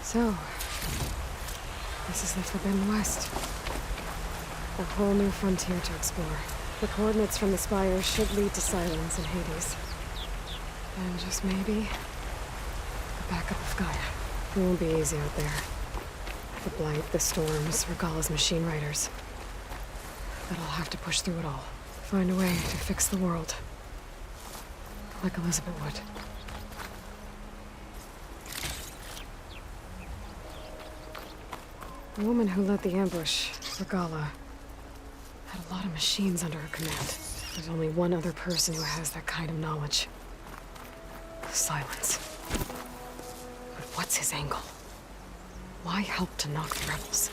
So, this is the Forbidden West. A whole new frontier to explore. The coordinates from the spires should lead to Silence and Hades. And just maybe, the backup of Gaia. It won't be easy out there. The Blight, the Storms, Regala's machine riders. But I'll have to push through it all. Find a way to fix the world. Like Elizabeth would. The woman who led the ambush, Regala, had a lot of machines under her command. There's only one other person who has that kind of knowledge. Silence. But what's his angle? Why help to knock the rebels?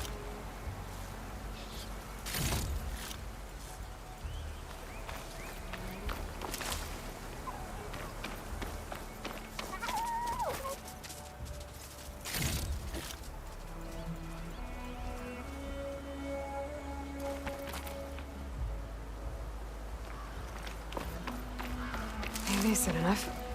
Maybe this is enough.